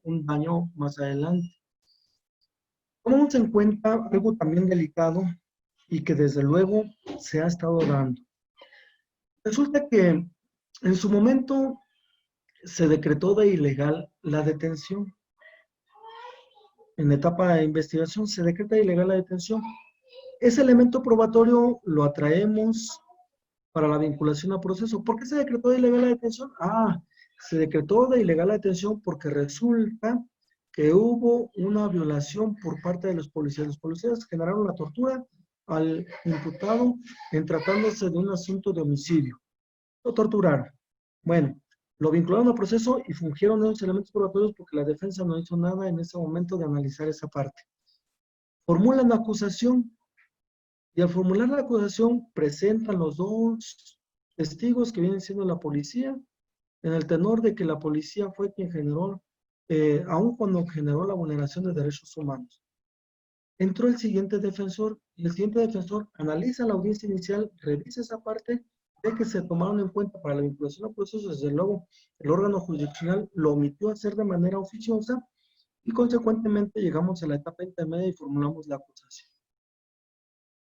un daño más adelante. Tomamos en cuenta algo también delicado y que desde luego se ha estado dando. Resulta que en su momento se decretó de ilegal la detención. En la etapa de investigación se decreta ilegal la detención. Ese elemento probatorio lo atraemos para la vinculación a proceso. ¿Por qué se decretó de ilegal la detención? Se decretó de ilegal la detención porque resulta que hubo una violación por parte de los policías. Los policías generaron la tortura al imputado en tratándose de un asunto de homicidio. Lo torturaron. Bueno, lo vincularon a proceso y fungieron esos elementos probatorios porque la defensa no hizo nada en ese momento de analizar esa parte. Formulan la acusación y al formular la acusación presentan los dos testigos que vienen siendo la policía en el tenor de que la policía fue quien generó, aun cuando generó la vulneración de derechos humanos. Entró el siguiente defensor y el siguiente defensor analiza la audiencia inicial, revisa esa parte, ve que se tomaron en cuenta para la vinculación a procesos, desde luego el órgano jurisdiccional lo omitió hacer de manera oficiosa y consecuentemente llegamos a la etapa intermedia y formulamos la acusación.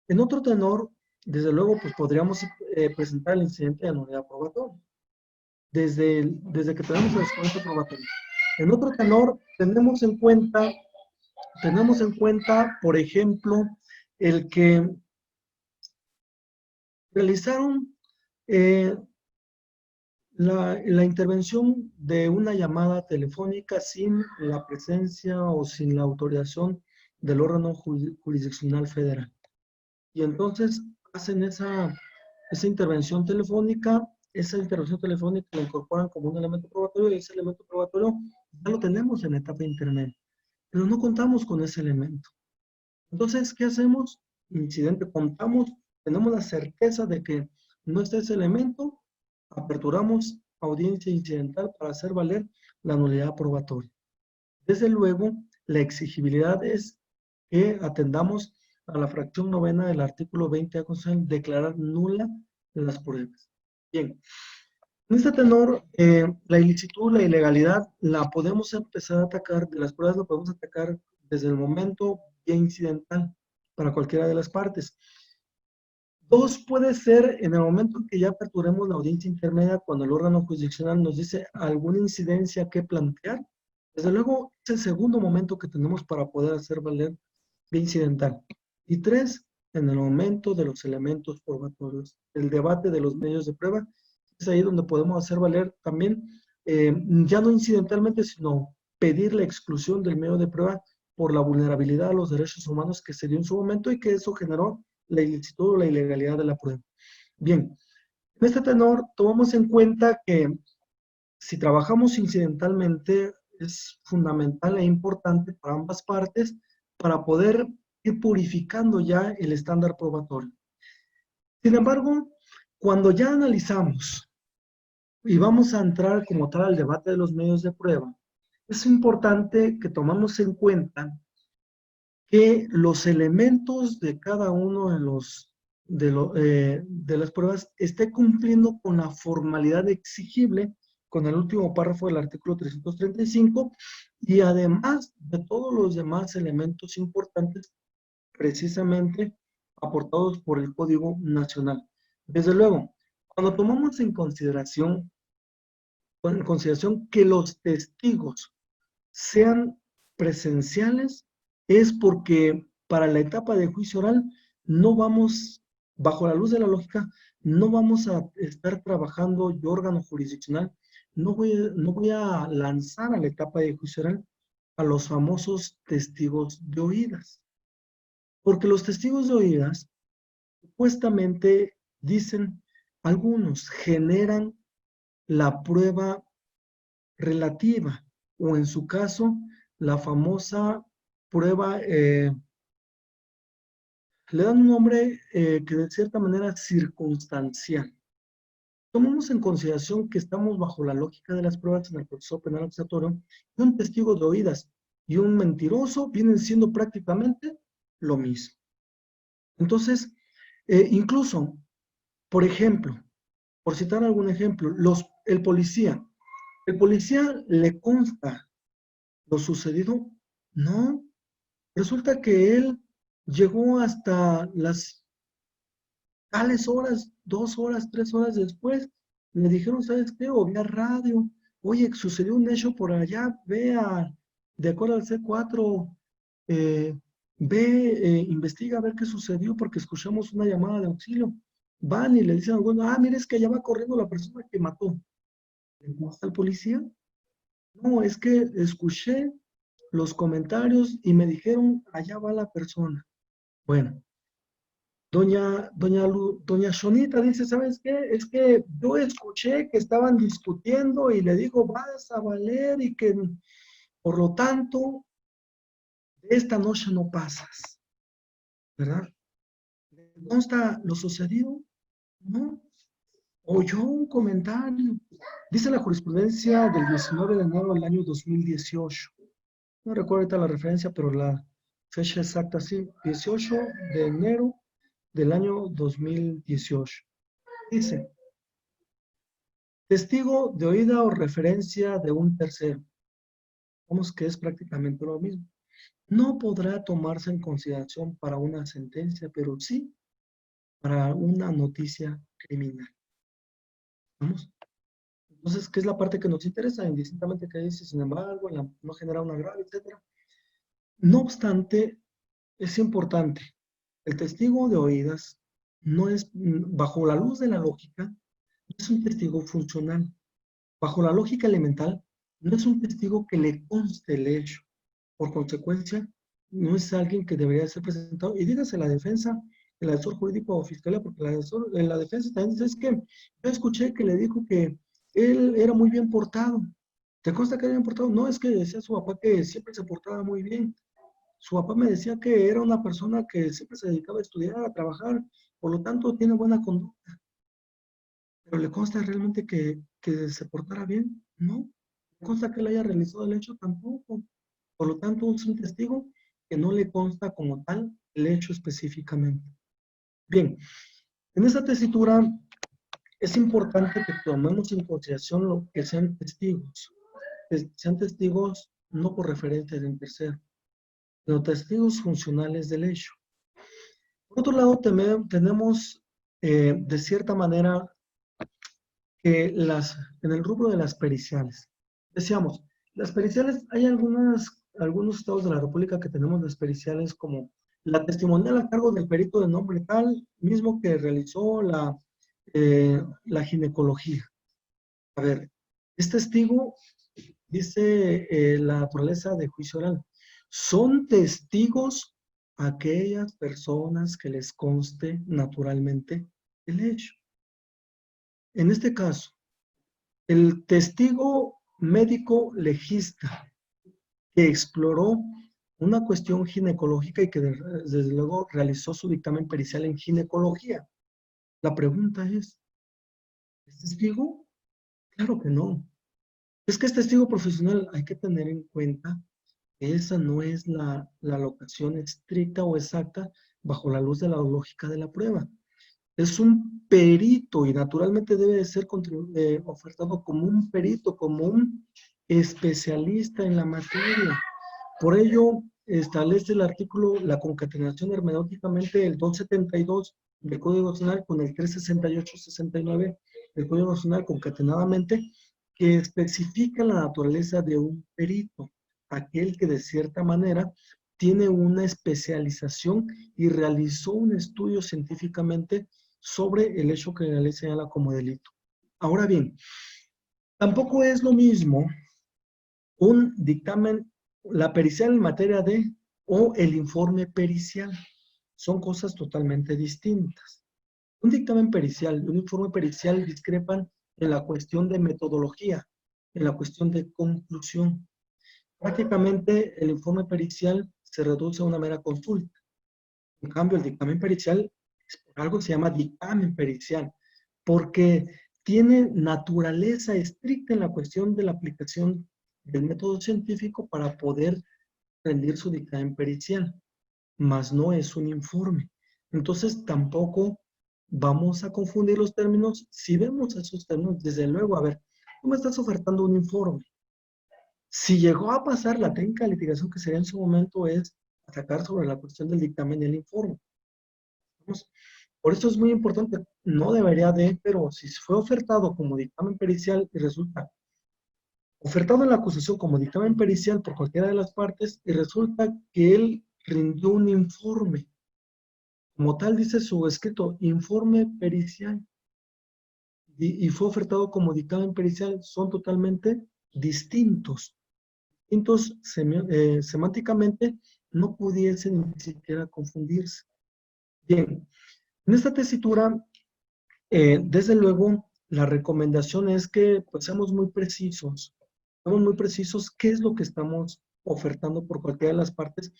En otro tenor, desde luego, pues podríamos presentar el incidente de nulidad probatoria, desde que tenemos el descuento probatorio. En otro tenor, tenemos en cuenta, por ejemplo, el que realizaron la intervención de una llamada telefónica sin la presencia o sin la autorización del órgano jurisdiccional federal. Y entonces hacen esa intervención telefónica, la incorporan como un elemento probatorio y ese elemento probatorio ya lo tenemos en la etapa intermedia, pero no contamos con ese elemento. Entonces, ¿qué hacemos? Incidente, tenemos la certeza de que no está ese elemento, aperturamos audiencia incidental para hacer valer la nulidad probatoria. Desde luego, la exigibilidad es que atendamos a la fracción novena del artículo 20 de la Constitución, declarar nula las pruebas. Bien, en este tenor, la ilicitud, la ilegalidad, la podemos empezar a atacar, de las pruebas la podemos atacar desde el momento ya incidental para cualquiera de las partes. Dos, puede ser en el momento en que ya aperturemos la audiencia intermedia, cuando el órgano jurisdiccional nos dice alguna incidencia que plantear. Desde luego, es el segundo momento que tenemos para poder hacer valer vía incidental. Y tres, en el momento de los elementos probatorios, el debate de los medios de prueba, es ahí donde podemos hacer valer también, ya no incidentalmente, sino pedir la exclusión del medio de prueba por la vulnerabilidad a los derechos humanos que se dio en su momento y que eso generó la ilicitud o la ilegalidad de la prueba. Bien, en este tenor tomamos en cuenta que si trabajamos incidentalmente es fundamental e importante para ambas partes para poder ir purificando ya el estándar probatorio. Sin embargo, cuando ya analizamos y vamos a entrar como tal al debate de los medios de prueba, es importante que tomamos en cuenta que los elementos de cada uno de las pruebas esté cumpliendo con la formalidad exigible con el último párrafo del artículo 335 y además de todos los demás elementos importantes precisamente aportados por el Código Nacional. Desde luego, cuando tomamos en consideración que los testigos sean presenciales, es porque para la etapa de juicio oral no vamos, bajo la luz de la lógica, no vamos a estar trabajando yo órgano jurisdiccional, no voy a lanzar a la etapa de juicio oral a los famosos testigos de oídas. Porque los testigos de oídas, supuestamente, dicen, algunos generan la prueba relativa, o en su caso, la famosa prueba, le dan un nombre que de cierta manera circunstancial. Tomemos en consideración que estamos bajo la lógica de las pruebas en el proceso penal acusatorio y un testigo de oídas y un mentiroso vienen siendo prácticamente lo mismo. Entonces, incluso, por ejemplo, por citar algún ejemplo, el policía ¿El policía le consta lo sucedido? No. Resulta que él llegó hasta las tales horas, 2 horas, 3 horas después. Le dijeron, ¿sabes qué? O vía radio. Oye, sucedió un hecho por allá, vea, de acuerdo al C4, eh, ve, investiga a ver qué sucedió porque escuchamos una llamada de auxilio. Van y le dicen, bueno, mira, es que allá va corriendo la persona que mató. ¿Cómo está el policía? No, es que escuché los comentarios y me dijeron, allá va la persona. Bueno, doña Shonita dice, ¿sabes qué? Es que yo escuché que estaban discutiendo y le digo, vas a valer y que por lo tanto, esta noche no pasas, ¿verdad? ¿Le consta lo sucedido? No. Oyó un comentario. Dice la jurisprudencia del 19 de enero del año 2018. No recuerdo ahorita la referencia, pero la fecha exacta sí, 18 de enero del año 2018. Dice, testigo de oída o referencia de un tercero. Vamos que es prácticamente lo mismo. No podrá tomarse en consideración para una sentencia, pero sí para una noticia criminal. ¿Vamos? Entonces, ¿qué es la parte que nos interesa? Indistintamente que dice, sin embargo, no genera un agravio, etc. No obstante, es importante. El testigo de oídas no es, bajo la luz de la lógica, no es un testigo funcional. Bajo la lógica elemental, no es un testigo que le conste el hecho. Por consecuencia, no es alguien que debería ser presentado. Y dígase la defensa, el asesor jurídico o fiscalía, porque la defensa también dice, es que yo escuché que le dijo que él era muy bien portado. ¿Te consta que era bien portado? No, es que decía su papá que siempre se portaba muy bien. Su papá me decía que era una persona que siempre se dedicaba a estudiar, a trabajar, por lo tanto tiene buena conducta. Pero ¿le consta realmente que se portara bien? No. ¿Le consta que él haya realizado el hecho? Tampoco. Por lo tanto, es un testigo que no le consta como tal el hecho específicamente. Bien, en esta tesitura es importante que tomemos en consideración lo que sean testigos. Que sean testigos no por referencia de un tercero, sino testigos funcionales del hecho. Por otro lado, tenemos de cierta manera que en el rubro de las periciales, decíamos, las periciales, hay algunos estados de la República que tenemos las periciales como la testimonial a cargo del perito de nombre tal, mismo que realizó la ginecología. A ver, es testigo, dice la naturaleza de juicio oral, son testigos aquellas personas que les conste naturalmente el hecho. En este caso, el testigo médico legista que exploró una cuestión ginecológica y que desde luego realizó su dictamen pericial en ginecología. La pregunta es testigo? Claro que no. Es que es testigo profesional. Hay que tener en cuenta que esa no es la locación estricta o exacta bajo la luz de la lógica de la prueba. Es un perito y naturalmente debe de ser ofertado como un perito, como un especialista en la materia. Por ello, establece el artículo la concatenación hermenéuticamente el 272 del Código Nacional con el 368-69 del Código Nacional concatenadamente, que especifica la naturaleza de un perito, aquel que de cierta manera tiene una especialización y realizó un estudio científicamente sobre el hecho que la ley señala como delito. Ahora bien, tampoco es lo mismo un dictamen, la pericial en materia de, o el informe pericial. Son cosas totalmente distintas. Un dictamen pericial y un informe pericial discrepan en la cuestión de metodología, en la cuestión de conclusión. Prácticamente el informe pericial se reduce a una mera consulta. En cambio, el dictamen pericial, por algo se llama dictamen pericial, porque tiene naturaleza estricta en la cuestión de la aplicación del método científico para poder rendir su dictamen pericial, mas no es un informe. Entonces, tampoco vamos a confundir los términos. Si vemos esos términos, desde luego, a ver, tú me estás ofertando un informe. Si llegó a pasar la técnica de litigación que sería en su momento es atacar sobre la cuestión del dictamen y el informe. Vamos, por eso es muy importante, no debería de, pero si fue ofertado como dictamen pericial y resulta ofertado en la acusación como dictamen pericial por cualquiera de las partes y resulta que él rindió un informe. Como tal dice su escrito, informe pericial, y fue ofertado como dictamen pericial, son totalmente distintos. Distintos semánticamente, no pudiesen ni siquiera confundirse. Bien, en esta tesitura, desde luego, la recomendación es que pues, seamos muy precisos qué es lo que estamos ofertando por cualquiera de las partes,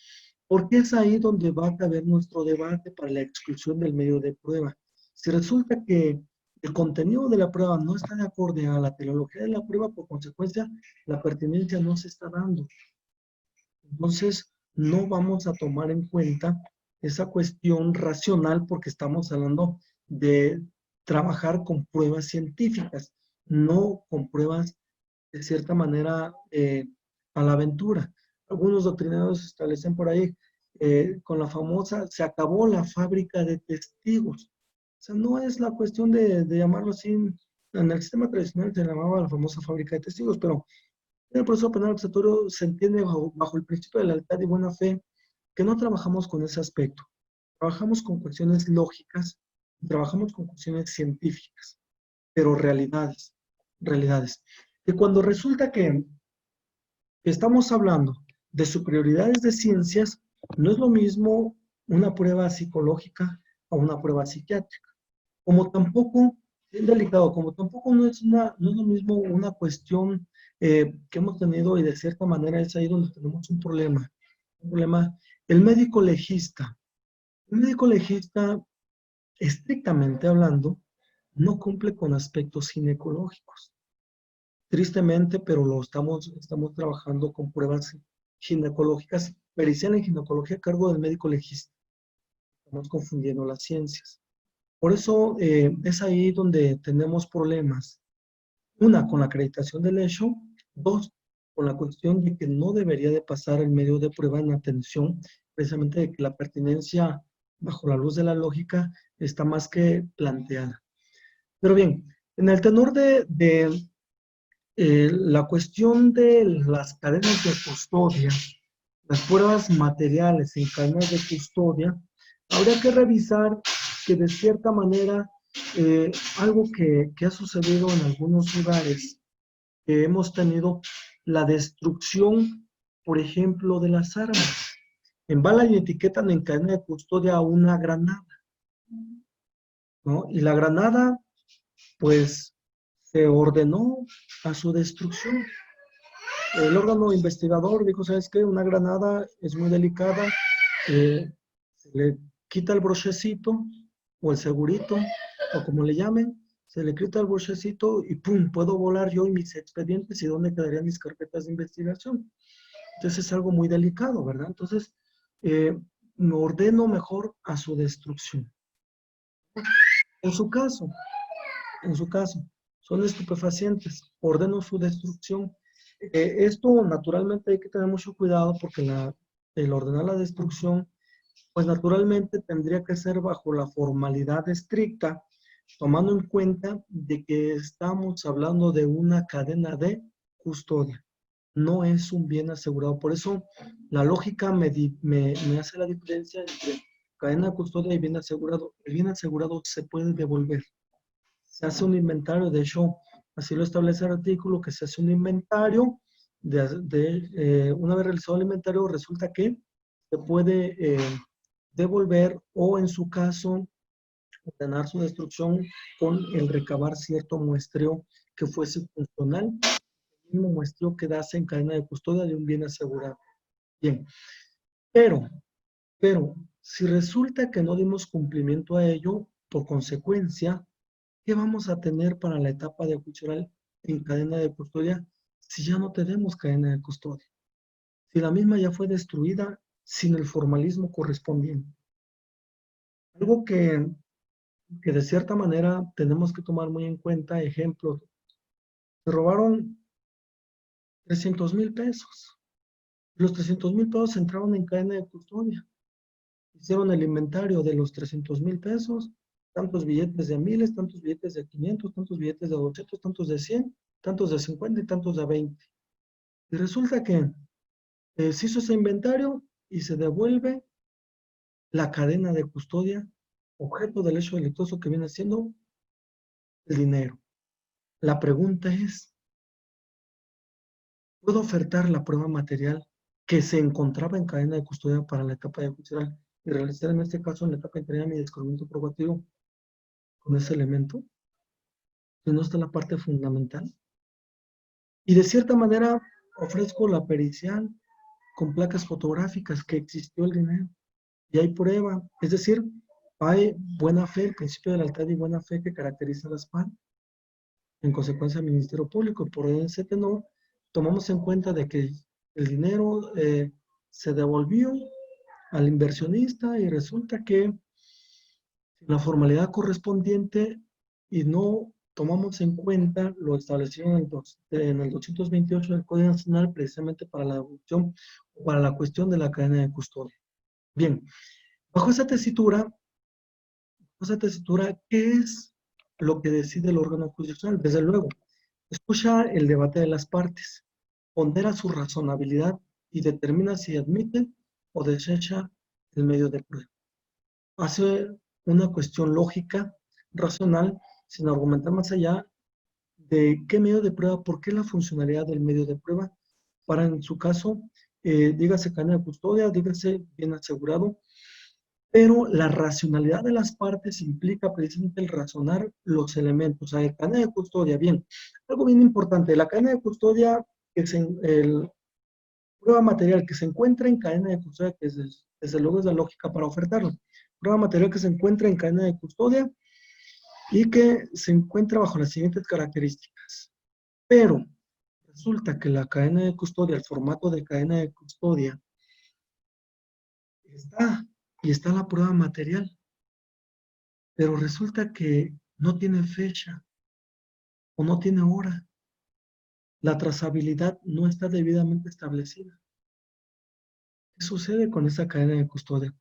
porque es ahí donde va a caber nuestro debate para la exclusión del medio de prueba. Si resulta que el contenido de la prueba no está de acuerdo a la teleología de la prueba, por consecuencia, la pertinencia no se está dando. Entonces, no vamos a tomar en cuenta esa cuestión racional porque estamos hablando de trabajar con pruebas científicas, no con pruebas de cierta manera a la aventura. Algunos doctrineros establecen por ahí con la famosa, se acabó la fábrica de testigos. O sea, no es la cuestión de llamarlo así, en el sistema tradicional se llamaba la famosa fábrica de testigos, pero en el proceso penal acusatorio se entiende bajo el principio de lealtad y buena fe que no trabajamos con ese aspecto. Trabajamos con cuestiones lógicas, trabajamos con cuestiones científicas, pero realidades. Y cuando resulta que estamos hablando de superioridades de ciencias, no es lo mismo una prueba psicológica o una prueba psiquiátrica. Como tampoco, bien delicado, como tampoco no es lo mismo una cuestión que hemos tenido y de cierta manera es ahí donde tenemos un problema. Un problema, el médico legista. El médico legista, estrictamente hablando, no cumple con aspectos ginecológicos. Tristemente, pero estamos trabajando con pruebas ginecológicas, pericial en ginecología a cargo del médico legista. Estamos confundiendo las ciencias. Por eso es ahí donde tenemos problemas. Una, con la acreditación del hecho. Dos, con la cuestión de que no debería de pasar el medio de prueba en atención, precisamente de que la pertinencia bajo la luz de la lógica está más que planteada. Pero bien, en el tenor de la cuestión de las cadenas de custodia, las pruebas materiales en cadenas de custodia, habría que revisar que de cierta manera algo que ha sucedido en algunos lugares, que hemos tenido la destrucción, por ejemplo, de las armas. Embalan y etiquetan en cadena de custodia una granada, ¿no? Y la granada, pues, se ordenó a su destrucción. El órgano investigador dijo, ¿sabes qué? Una granada es muy delicada, se le quita el brochecito o el segurito, o como le llamen, se le quita el brochecito y ¡pum! Puedo volar yo y mis expedientes y dónde quedarían mis carpetas de investigación. Entonces es algo muy delicado, ¿verdad? Entonces, me ordeno mejor a su destrucción. En su caso, son estupefacientes, ordeno su destrucción. Esto naturalmente hay que tener mucho cuidado porque el ordenar la destrucción, pues naturalmente tendría que ser bajo la formalidad estricta, tomando en cuenta de que estamos hablando de una cadena de custodia. No es un bien asegurado. Por eso la lógica me hace la diferencia entre cadena de custodia y bien asegurado. El bien asegurado se puede devolver. Se hace un inventario, de hecho, así lo establece el artículo, que se hace un inventario, una vez realizado el inventario, resulta que se puede devolver o en su caso ordenar su destrucción con el recabar cierto muestreo que fuese funcional, el mismo muestreo que dase en cadena de custodia de un bien asegurado. Bien, pero, si resulta que no dimos cumplimiento a ello, por consecuencia, ¿qué vamos a tener para la etapa de juicio oral en cadena de custodia si ya no tenemos cadena de custodia? Si la misma ya fue destruida sin el formalismo correspondiente. Algo que de cierta manera tenemos que tomar muy en cuenta, ejemplos se robaron 300,000 pesos. Los 300,000 pesos entraron en cadena de custodia. Hicieron el inventario de los 300,000 pesos, tantos billetes de miles, tantos billetes de 500, tantos billetes de 200, tantos de 100, tantos de 50 y tantos de 20. Y resulta que se hizo ese inventario y se devuelve la cadena de custodia, objeto del hecho delictuoso que viene siendo el dinero. La pregunta es, ¿puedo ofertar la prueba material que se encontraba en cadena de custodia para la etapa judicial y realizar en este caso en la etapa interna mi descubrimiento probativo con ese elemento? Si no está la parte fundamental. Y de cierta manera ofrezco la pericial con placas fotográficas que existió el dinero. Y hay prueba. Es decir, hay buena fe, el principio de lealtad y buena fe que caracteriza a las partes. En consecuencia, el Ministerio Público, por ese tenor, tomamos en cuenta de que el dinero se devolvió al inversionista y resulta que la formalidad correspondiente y no tomamos en cuenta lo establecido en el 228 del Código Nacional precisamente para la devolución o para la cuestión de la cadena de custodia. Bien, bajo esa tesitura, ¿qué es lo que decide el órgano jurisdiccional? Desde luego, escucha el debate de las partes, pondera su razonabilidad y determina si admite o desecha el medio de prueba. Hace una cuestión lógica, racional, sin argumentar más allá de qué medio de prueba, por qué la funcionalidad del medio de prueba, para en su caso, dígase cadena de custodia, dígase bien asegurado, pero la racionalidad de las partes implica precisamente el razonar los elementos. O sea, cadena de custodia, bien, algo bien importante, la cadena de custodia, el prueba material que se encuentra en cadena de custodia, que desde luego es la lógica para ofertarlo, prueba material que se encuentra en cadena de custodia y que se encuentra bajo las siguientes características. Pero resulta que la cadena de custodia, el formato de cadena de custodia, está la prueba material, pero resulta que no tiene fecha o no tiene hora. La trazabilidad no está debidamente establecida. ¿Qué sucede con esa cadena de custodia?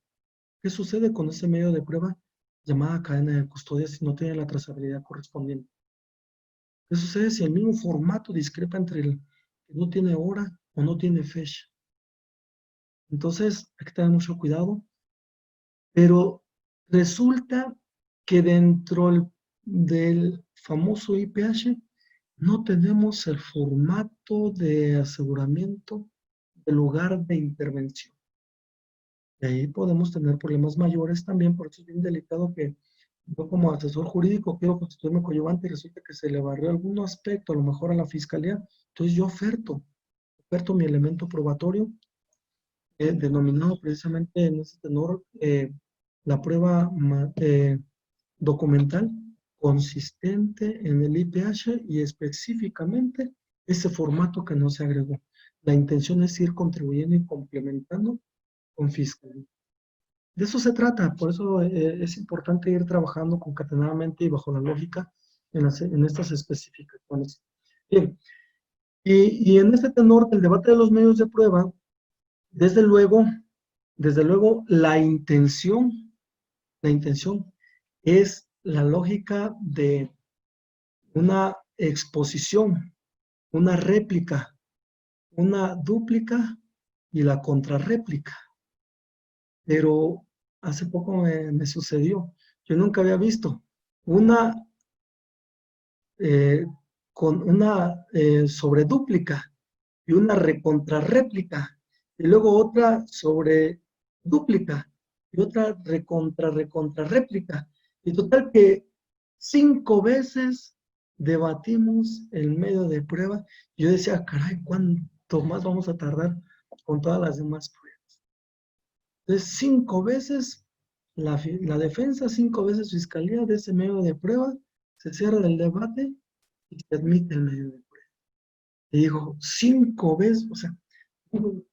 ¿Qué sucede con ese medio de prueba llamada cadena de custodia si no tiene la trazabilidad correspondiente? ¿Qué sucede si el mismo formato discrepa entre el que no tiene hora o no tiene fecha? Entonces, hay que tener mucho cuidado. Pero resulta que dentro del famoso IPH no tenemos el formato de aseguramiento del lugar de intervención. Y ahí podemos tener problemas mayores también, por eso es bien delicado que yo como asesor jurídico quiero constituirme coadyuvante y resulta que se le barrió algún aspecto, a lo mejor a la fiscalía. Entonces yo oferto mi elemento probatorio, denominado precisamente en ese tenor la prueba documental consistente en el IPH y específicamente ese formato que no se agregó. La intención es ir contribuyendo y complementando con fiscalía. De eso se trata, por eso es importante ir trabajando concatenadamente y bajo la lógica en estas especificaciones. Bien, y en este tenor del debate de los medios de prueba, desde luego, la intención es la lógica de una exposición, una réplica, una dúplica y la contrarréplica. Pero hace poco me sucedió. Yo nunca había visto una con una sobredúplica y una recontrarréplica y luego otra sobre dúplica y otra recontrarréplica. Y total que 5 veces debatimos el medio de prueba. Yo decía, caray, ¿cuánto más vamos a tardar con todas las demás pruebas? Entonces, 5 veces la defensa, 5 veces fiscalía de ese medio de prueba, se cierra el debate y se admite el medio de prueba. Y digo, 5 veces, o sea,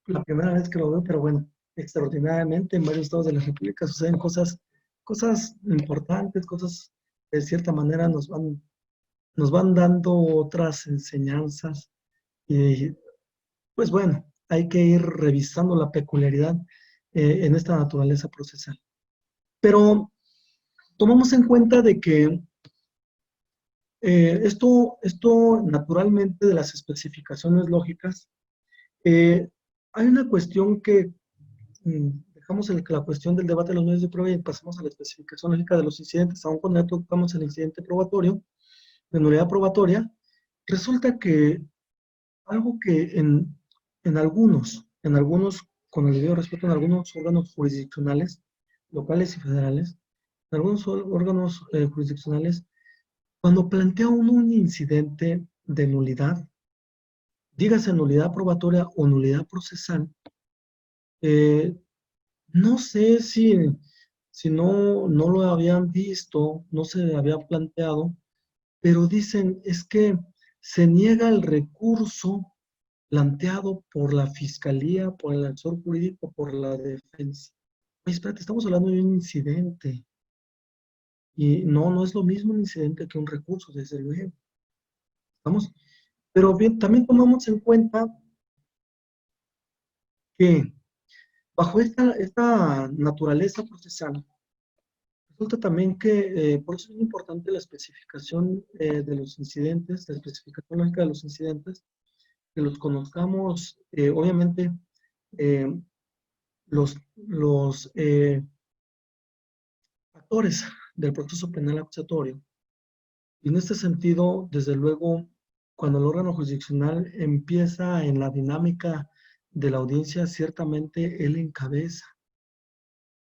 la primera vez que lo veo, pero bueno, extraordinariamente en varios estados de la República suceden cosas importantes, cosas que de cierta manera nos van nos van dando otras enseñanzas y pues bueno, hay que ir revisando la peculiaridad en esta naturaleza procesal. Pero tomamos en cuenta de que esto naturalmente de las especificaciones lógicas, hay una cuestión que dejamos la cuestión del debate de los medios de prueba y pasamos a la especificación lógica de los incidentes, aun cuando ya tocamos el incidente probatorio, de nulidad probatoria. Resulta que algo que en algunos, con el debido respeto, en algunos órganos jurisdiccionales, locales y federales, en algunos órganos jurisdiccionales, cuando plantea uno un incidente de nulidad, dígase nulidad probatoria o nulidad procesal, eh, no sé si no lo habían visto, no se había planteado, pero dicen es que se niega el recurso planteado por la fiscalía, por el asesor jurídico, por la defensa. Oye, espérate, estamos hablando de un incidente. Y no es lo mismo un incidente que un recurso, desde luego. ¿Estamos? Pero bien, también tomamos en cuenta que bajo esta naturaleza procesal, resulta también que por eso es importante la especificación de los incidentes, la especificación lógica de los incidentes, que los conozcamos, obviamente, eh, los actores del proceso penal acusatorio. Y en este sentido, desde luego, cuando el órgano jurisdiccional empieza en la dinámica de la audiencia, ciertamente él encabeza,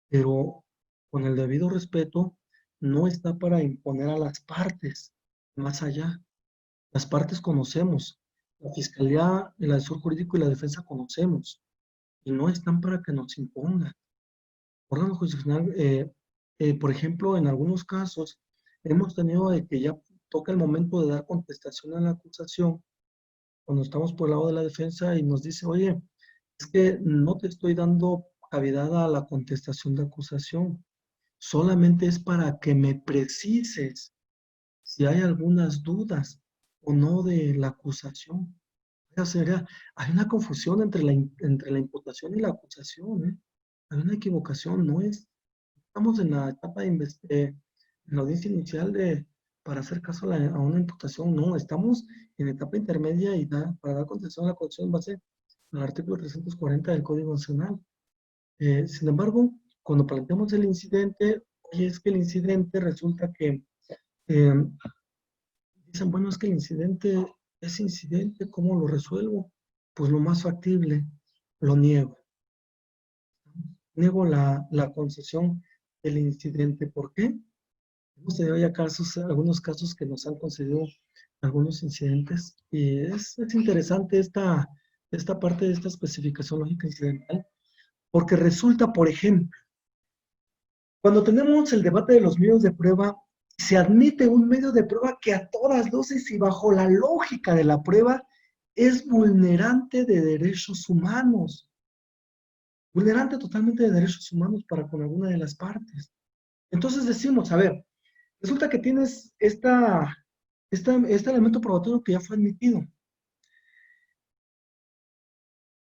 pero con el debido respeto, no está para imponer a las partes, más allá. Las partes conocemos, la fiscalía, el asesor jurídico y la defensa conocemos, y no están para que nos impongan. Órgano jurisdiccional, por ejemplo, en algunos casos, hemos tenido de que ya toca el momento de dar contestación a la acusación, cuando estamos por el lado de la defensa y nos dice, oye, es que no te estoy dando cavidad a la contestación de acusación, solamente es para que me precises si hay algunas dudas o no de la acusación. O sea, hay una confusión entre la imputación y la acusación, ¿eh? Hay una equivocación, no es, estamos en la etapa en la audiencia inicial para hacer caso a una imputación, no, estamos en etapa intermedia y para dar contestación a la acusación en base al artículo 340 del Código Nacional. Sin embargo, cuando planteamos el incidente, oye, es que el incidente resulta que eh, dicen, bueno, es que el incidente es incidente, ¿cómo lo resuelvo? Pues lo más factible, lo niego. Niego la concesión del incidente. ¿Por qué? Hemos tenido ya algunos casos que nos han concedido algunos incidentes y es interesante esta parte de esta especificación lógica incidental, porque resulta, por ejemplo, cuando tenemos el debate de los medios de prueba, se admite un medio de prueba que a todas luces y bajo la lógica de la prueba es vulnerante de derechos humanos, vulnerante totalmente de derechos humanos para con alguna de las partes. Entonces decimos, a ver, resulta que tienes este elemento probatorio que ya fue admitido.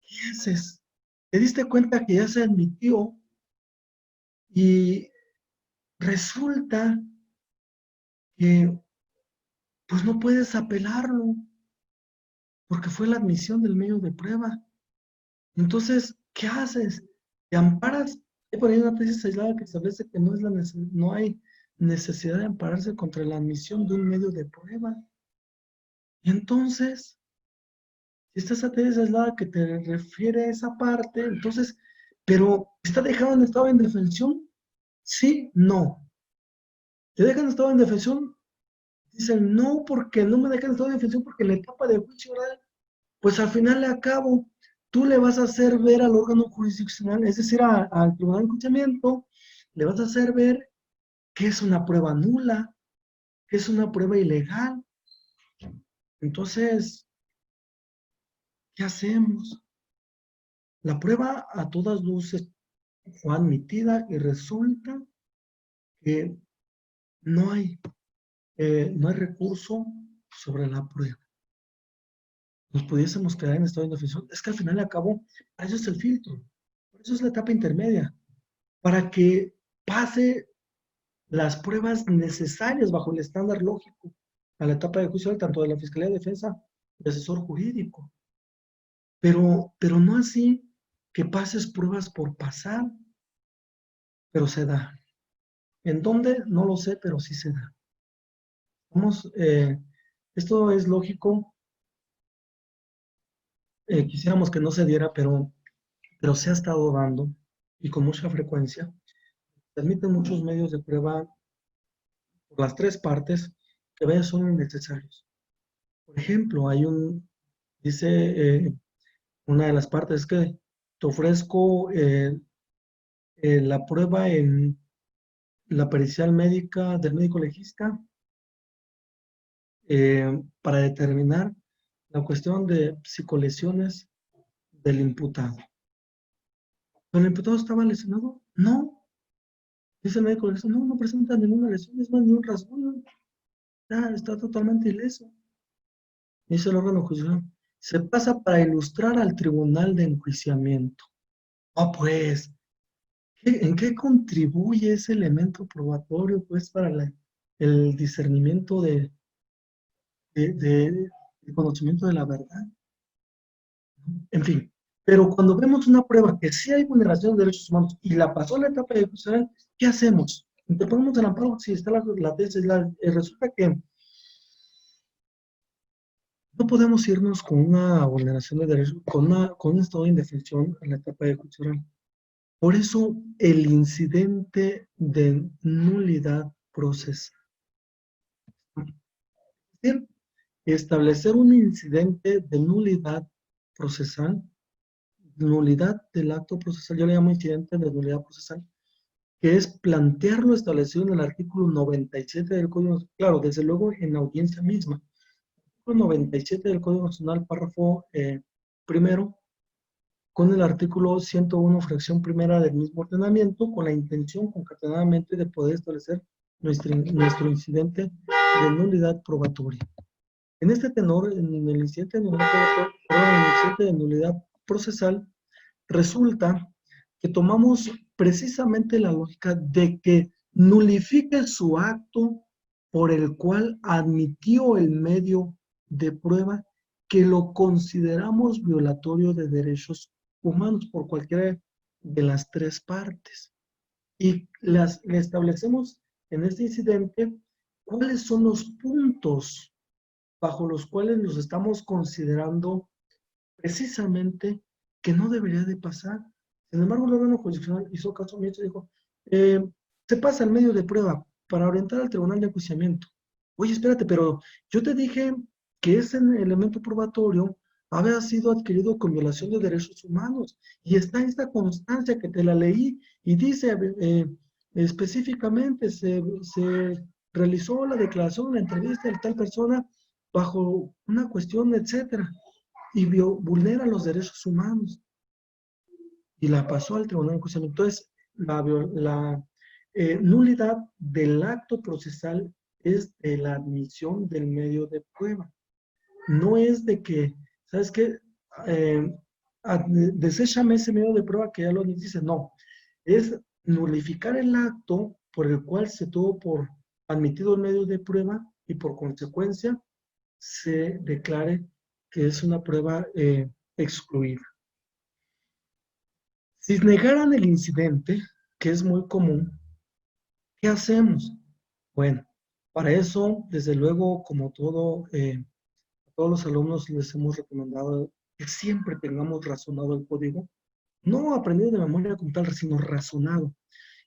¿Qué haces? Te diste cuenta que ya se admitió y resulta que pues no puedes apelarlo porque fue la admisión del medio de prueba. Entonces, ¿qué haces? ¿Te amparas? Hay por ahí una tesis aislada que establece que no hay necesidad de ampararse contra la admisión de un medio de prueba. Y entonces, si está esa tesis aislada que te refiere a esa parte, entonces, pero ¿está dejado en estado de indefensión? Sí, no. ¿Te dejan en estado de indefensión? Dicen, no, porque no me dejan en estado de indefensión porque en la etapa de juicio oral, pues al final le acabo, tú le vas a hacer ver al órgano jurisdiccional, es decir, al tribunal de enjuiciamiento, le vas a hacer ver que es una prueba nula, que es una prueba ilegal. Entonces, ¿qué hacemos? La prueba a todas luces fue admitida y resulta que no hay, no hay recurso sobre la prueba. Nos pudiésemos quedar en estado de indefensión. Es que al final y al cabo, para eso es el filtro. Por eso es la etapa intermedia. Para que pase las pruebas necesarias bajo el estándar lógico a la etapa de juicio tanto de la Fiscalía de Defensa y asesor jurídico. Pero no así que pases pruebas por pasar, pero se da. ¿En dónde? No lo sé, pero sí se da. Esto es lógico. Quisiéramos que no se diera, pero se ha estado dando y con mucha frecuencia. Se admiten muchos medios de prueba por las tres partes que a veces son innecesarios. Por ejemplo, dice una de las partes que te ofrezco la prueba en la pericial médica del médico legista para determinar la cuestión de psicolesiones del imputado. ¿El imputado estaba lesionado? No. Dice el médico legista, no presenta ninguna lesión, es más, ni un rasguño. Está totalmente ileso. Dice el órgano judicial, se pasa para ilustrar al tribunal de enjuiciamiento. Pues, ¿en qué contribuye ese elemento probatorio, pues, para el discernimiento de conocimiento de la verdad? En fin, pero cuando vemos una prueba que sí hay vulneración de derechos humanos y la pasó a la etapa judicial, ¿qué hacemos? Interponemos el amparo si está la tesis. Resulta que no podemos irnos con una vulneración de derechos, con un estado de indefensión en la etapa judicial. Por eso el incidente de nulidad procesal. Es decir, establecer un incidente de nulidad procesal, nulidad del acto procesal, yo le llamo incidente de nulidad procesal, que es plantear lo establecido en el artículo 97 del Código, claro, desde luego en la audiencia misma. El artículo 97 del Código Nacional, párrafo primero, con el artículo 101, fracción primera del mismo ordenamiento, con la intención concatenadamente de poder establecer nuestro incidente de nulidad probatoria. En este tenor, en el incidente de nulidad procesal, resulta que tomamos precisamente la lógica de que nulifique su acto por el cual admitió el medio de prueba que lo consideramos violatorio de derechos humanos por cualquiera de las tres partes. Y le establecemos en este incidente cuáles son los puntos bajo los cuales nos estamos considerando precisamente que no debería de pasar. Sin embargo, el órgano jurisdiccional hizo caso omiso y dijo, se pasa el medio de prueba para orientar al tribunal de enjuiciamiento. Oye, espérate, pero yo te dije que ese elemento probatorio había sido adquirido con violación de derechos humanos y está esta constancia que te la leí y dice específicamente se realizó la declaración, la entrevista de tal persona bajo una cuestión, etcétera, y vulnera los derechos humanos y la pasó al tribunal de enjuiciamiento. Entonces, la nulidad del acto procesal es de la admisión del medio de prueba. No es de que, ¿sabes qué? Deséchame ese medio de prueba que ya lo dice. No, es nulificar el acto por el cual se tuvo por admitido el medio de prueba y por consecuencia se declare que es una prueba excluida. Si negaran el incidente, que es muy común, ¿qué hacemos? Bueno, para eso, desde luego, como todo, a todos los alumnos les hemos recomendado que siempre tengamos razonado el código, no aprendido de memoria como tal, sino razonado,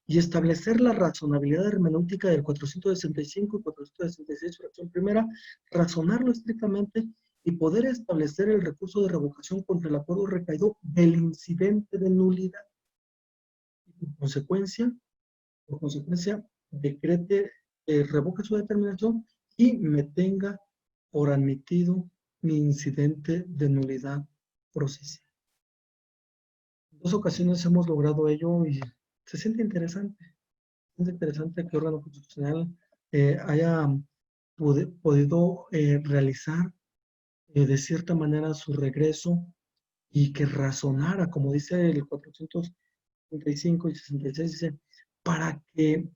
y establecer la razonabilidad hermenéutica del 465 y 466, fracción primera, razonarlo estrictamente y poder establecer el recurso de revocación contra el acuerdo recaído del incidente de nulidad. Por consecuencia, decrete, revoque su determinación y me tenga por admitido mi incidente de nulidad procesal. En 2 ocasiones hemos logrado ello y se siente interesante. Es interesante que el órgano constitucional haya podido realizar de cierta manera su regreso y que razonara, como dice el 435 y 66, dice, para que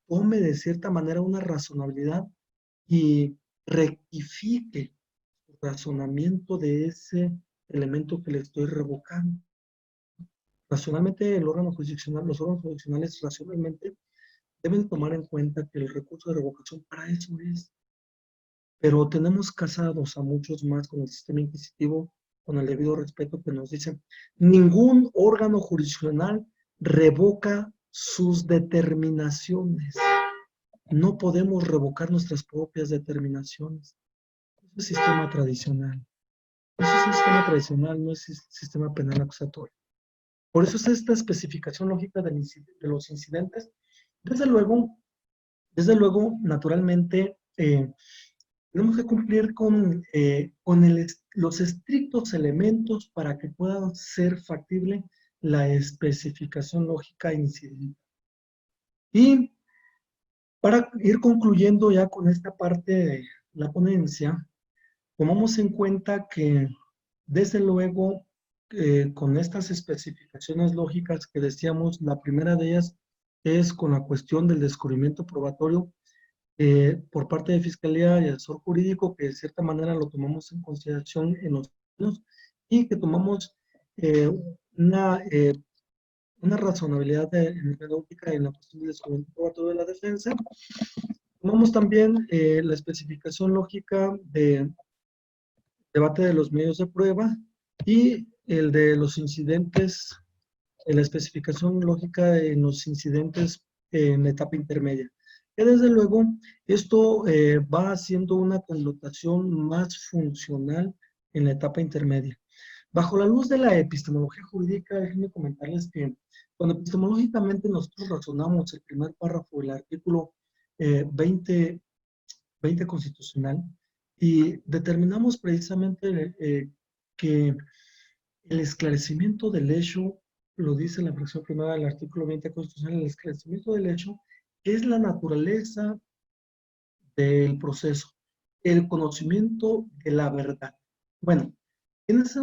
tome de cierta manera una razonabilidad y rectifique su razonamiento de ese elemento que le estoy revocando. Racionalmente, el órgano jurisdiccional, los órganos jurisdiccionales racionalmente deben tomar en cuenta que el recurso de revocación para eso es. Pero tenemos casados a muchos más con el sistema inquisitivo, con el debido respeto, que nos dicen, ningún órgano jurisdiccional revoca sus determinaciones. No podemos revocar nuestras propias determinaciones. Eso es sistema tradicional. Eso es sistema tradicional, no es sistema penal acusatorio. Por eso es esta especificación lógica de los incidentes. Desde luego, naturalmente, tenemos que cumplir con los estrictos elementos para que pueda ser factible la especificación lógica incidente. Y para ir concluyendo ya con esta parte de la ponencia, tomamos en cuenta que, desde luego, con estas especificaciones lógicas que decíamos, la primera de ellas es con la cuestión del descubrimiento probatorio por parte de Fiscalía y asesor jurídico, que de cierta manera lo tomamos en consideración en los años y que tomamos eh, una, eh, una razonabilidad hermenéutica en la cuestión del descubrimiento probatorio de la defensa. Tomamos también la especificación lógica de debate de los medios de prueba y el de los incidentes, la especificación lógica en los incidentes en etapa intermedia. Que desde luego esto va haciendo una connotación más funcional en la etapa intermedia. Bajo la luz de la epistemología jurídica, déjenme comentarles que cuando epistemológicamente nosotros razonamos el primer párrafo del artículo 20 constitucional y determinamos precisamente que el esclarecimiento del hecho, lo dice la fracción primera del artículo 20 constitucional, el esclarecimiento del hecho es la naturaleza del proceso, el conocimiento de la verdad. Bueno, en ese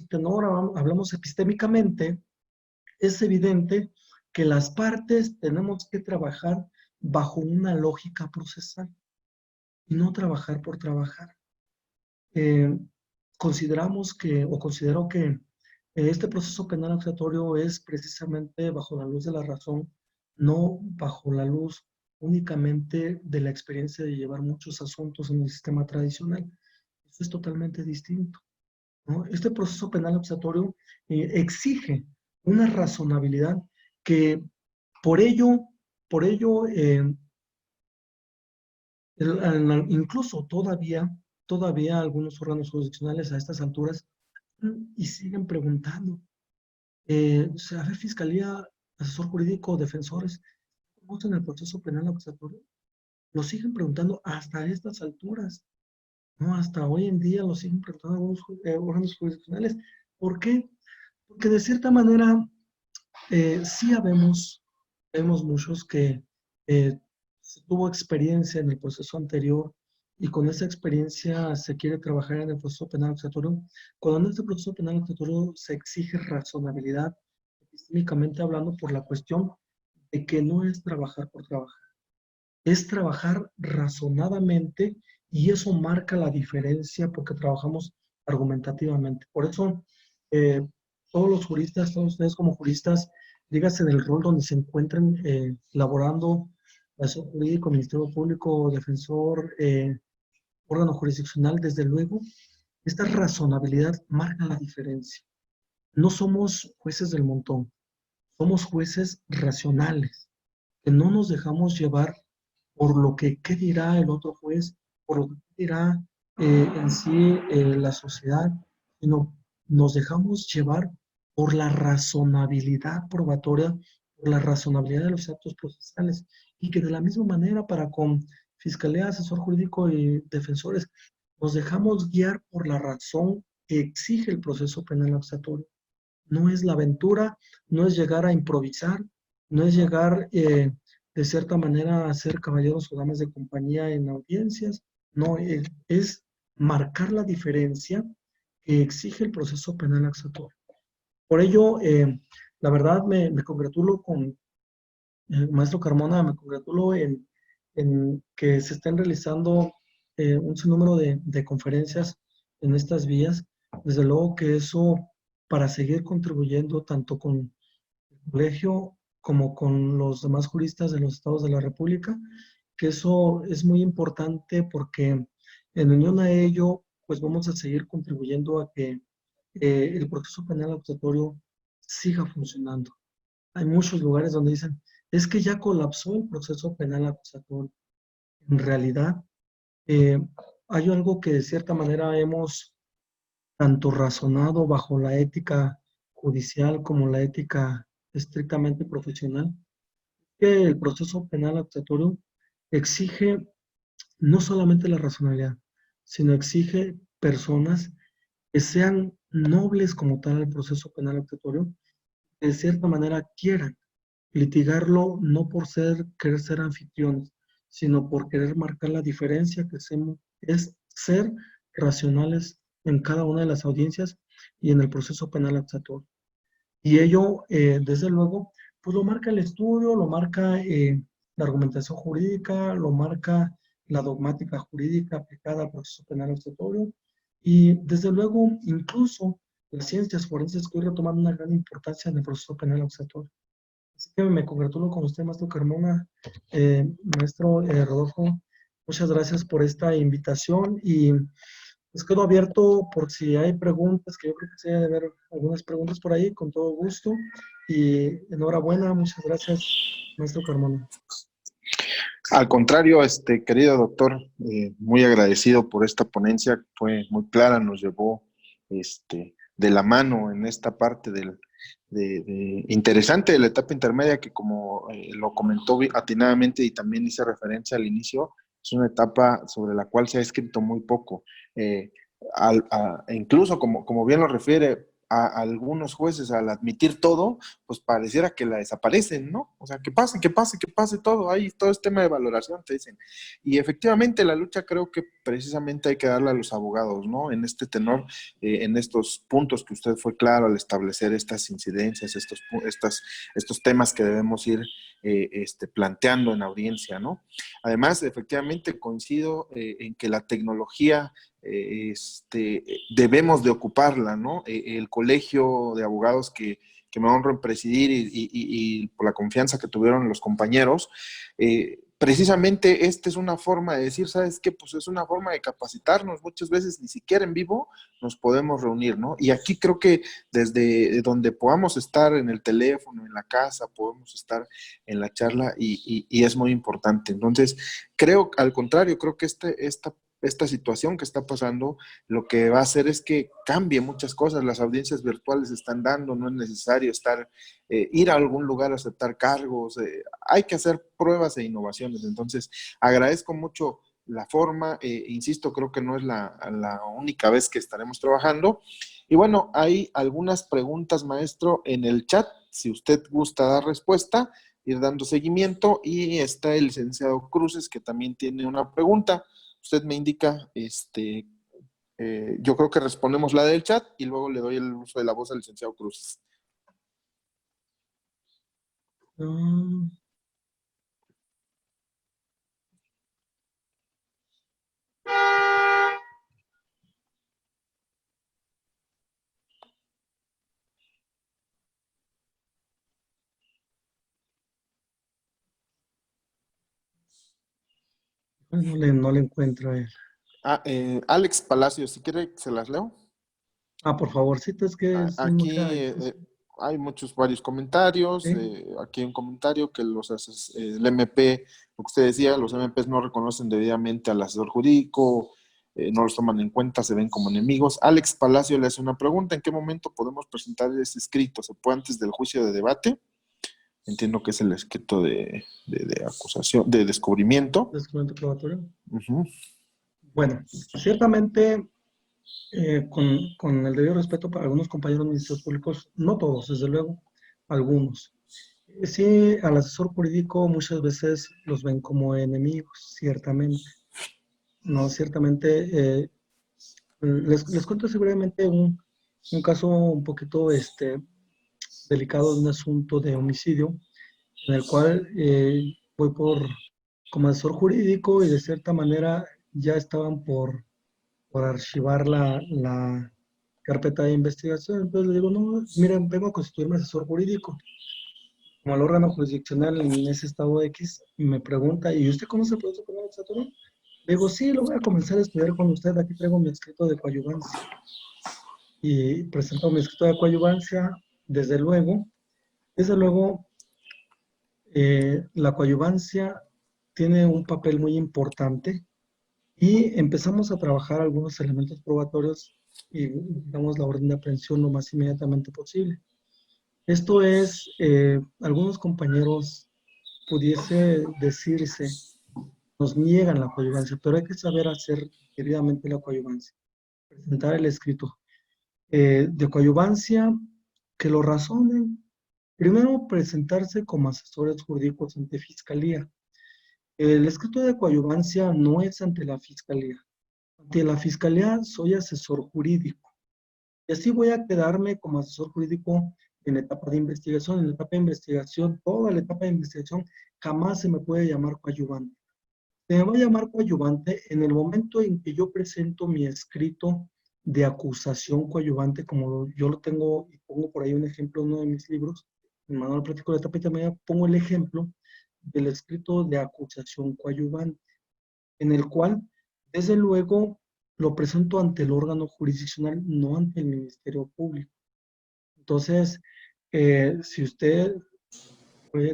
tenor hablamos epistémicamente, es evidente que las partes tenemos que trabajar bajo una lógica procesal y no trabajar por trabajar. Consideramos que, o considero que este proceso penal acusatorio es precisamente bajo la luz de la razón, no bajo la luz únicamente de la experiencia de llevar muchos asuntos en el sistema tradicional. Eso es totalmente distinto, ¿no? Este proceso penal acusatorio exige una razonabilidad que por ello incluso todavía algunos órganos jurisdiccionales a estas alturas y siguen preguntando. A ver, Fiscalía, asesor jurídico, defensores, ¿conocen el proceso penal acusatorio? Lo siguen preguntando hasta estas alturas, ¿no? Hasta hoy en día lo siguen preguntando algunos órganos jurisdiccionales. ¿Por qué? Porque de cierta manera sí vemos muchos que se tuvo experiencia en el proceso anterior y con esa experiencia se quiere trabajar en el proceso penal acusatorio. Cuando en este proceso penal acusatorio se exige razonabilidad, epistémicamente hablando, por la cuestión de que no es trabajar por trabajar, es trabajar razonadamente y eso marca la diferencia porque trabajamos argumentativamente. Por eso, todos los juristas, todos ustedes como juristas, dígase en el rol donde se encuentren laborando, asesor jurídico, Ministerio Público, defensor, órgano jurisdiccional, desde luego, esta razonabilidad marca la diferencia. No somos jueces del montón, somos jueces racionales, que no nos dejamos llevar por lo que qué dirá el otro juez, por lo que dirá en sí la sociedad, sino nos dejamos llevar por la razonabilidad probatoria, por la razonabilidad de los actos procesales, y que de la misma manera para con Fiscalía, asesor jurídico y defensores, nos dejamos guiar por la razón que exige el proceso penal acusatorio. No es la aventura, no es llegar a improvisar, no es llegar de cierta manera ser caballeros o damas de compañía en audiencias, no, es marcar la diferencia que exige el proceso penal accesatorio. Por ello, la verdad me congratulo con maestro Carmona, me congratulo en que se estén realizando un sinnúmero de conferencias en estas vías. Desde luego que eso, para seguir contribuyendo tanto con el colegio como con los demás juristas de los estados de la República, que eso es muy importante porque en unión a ello, pues vamos a seguir contribuyendo a que el proceso penal acusatorio siga funcionando. Hay muchos lugares donde dicen, es que ya colapsó el proceso penal acusatorio. En realidad, eh, hay algo que de cierta manera hemos tanto razonado bajo la ética judicial como la ética estrictamente profesional, que el proceso penal acusatorio exige no solamente la razonabilidad, sino exige personas que sean nobles como tal al proceso penal acusatorio, que de cierta manera quieran litigarlo no por querer ser anfitriones, sino por querer marcar la diferencia que es ser racionales en cada una de las audiencias y en el proceso penal acusatorio. Y ello, desde luego, pues lo marca el estudio, lo marca la argumentación jurídica, lo marca la dogmática jurídica aplicada al proceso penal acusatorio y desde luego incluso las ciencias forenses que hoy retoman una gran importancia en el proceso penal acusatorio. Así que me congratulo con usted, maestro Carmona, maestro Rodolfo. Muchas gracias por esta invitación y pues quedo abierto por si hay preguntas, que yo creo que se debe haber algunas preguntas por ahí, con todo gusto. Y enhorabuena, muchas gracias, maestro Carmona. Al contrario, querido doctor, muy agradecido por esta ponencia, fue muy clara, nos llevó de la mano en esta parte interesante de la etapa intermedia, que como lo comentó atinadamente y también hice referencia al inicio, es una etapa sobre la cual se ha escrito muy poco. Incluso, como bien lo refiere, a algunos jueces al admitir todo, pues pareciera que la desaparecen, ¿no? O sea, que pase, que pase, que pase todo, ahí todo es tema de valoración, te dicen. Y efectivamente la lucha creo que precisamente hay que darle a los abogados, ¿no? En este tenor, en estos puntos que usted fue claro al establecer estas incidencias, estos temas que debemos ir planteando en audiencia, ¿no? Además, efectivamente coincido en que la tecnología debemos de ocuparla, ¿no? El colegio de abogados que me honro en presidir y por la confianza que tuvieron los compañeros, precisamente esta es una forma de decir, ¿sabes qué? Pues es una forma de capacitarnos, muchas veces ni siquiera en vivo nos podemos reunir, ¿no? Y aquí creo que desde donde podamos estar en el teléfono, en la casa, podemos estar en la charla y es muy importante. Entonces, creo, al contrario, creo que esta situación que está pasando, lo que va a hacer es que cambie muchas cosas. Las audiencias virtuales están dando, no es necesario ir a algún lugar a aceptar cargos, hay que hacer pruebas e innovaciones. Entonces, agradezco mucho la forma, insisto, creo que no es la única vez que estaremos trabajando. Y bueno, hay algunas preguntas, maestro, en el chat, si usted gusta dar respuesta, ir dando seguimiento, y está el licenciado Cruces, que también tiene una pregunta. Usted me indica, yo creo que respondemos la del chat y luego le doy el uso de la voz al licenciado Cruz. No le encuentro a él. Alex Palacio, si quiere, se las leo. Por favorcito, es que es mucha... Aquí hay varios comentarios. ¿Sí? Aquí hay un comentario que el MP, lo que usted decía, los MPs no reconocen debidamente al asesor jurídico, no los toman en cuenta, se ven como enemigos. Alex Palacio le hace una pregunta: ¿en qué momento podemos presentar ese escrito? ¿Se puede antes del juicio de debate? Entiendo que es el escrito de acusación, de descubrimiento. Descubrimiento probatorio. Uh-huh. Bueno, ciertamente, con el debido respeto para algunos compañeros ministerios públicos, no todos, desde luego, algunos. Sí, al asesor jurídico muchas veces los ven como enemigos, ciertamente. No, ciertamente, les cuento seguramente un caso un poquito delicado de un asunto de homicidio, en el cual voy como asesor jurídico y de cierta manera ya estaban por archivar la carpeta de investigación. Entonces le digo, no, miren, vengo a constituirme asesor jurídico. Como el órgano jurisdiccional en ese estado X me pregunta, ¿y usted conoce el proceso penal accesatorio? Le digo, sí, lo voy a comenzar a estudiar con usted. Aquí traigo mi escrito de coadyuvancia. Y presento mi escrito de coadyuvancia, desde luego. Desde luego, la coadyuvancia tiene un papel muy importante y empezamos a trabajar algunos elementos probatorios y damos la orden de aprehensión lo más inmediatamente posible. Esto es, algunos compañeros pudiese decirse, nos niegan la coadyuvancia, pero hay que saber hacer debidamente la coadyuvancia, presentar el escrito de coadyuvancia, que lo razonen. Primero, presentarse como asesores jurídicos ante fiscalía. El escrito de coadyuvancia no es ante la fiscalía. Ante la fiscalía soy asesor jurídico. Y así voy a quedarme como asesor jurídico en la etapa de investigación. En la etapa de investigación, toda la etapa de investigación, jamás se me puede llamar coadyuvante. Se me va a llamar coadyuvante en el momento en que yo presento mi escrito de acusación coadyuvante, como yo lo tengo y pongo por ahí un ejemplo en uno de mis libros, en el manual práctico de etapa intermedia, pongo el ejemplo del escrito de acusación coadyuvante, en el cual, desde luego, lo presento ante el órgano jurisdiccional, no ante el Ministerio Público. Entonces, si usted,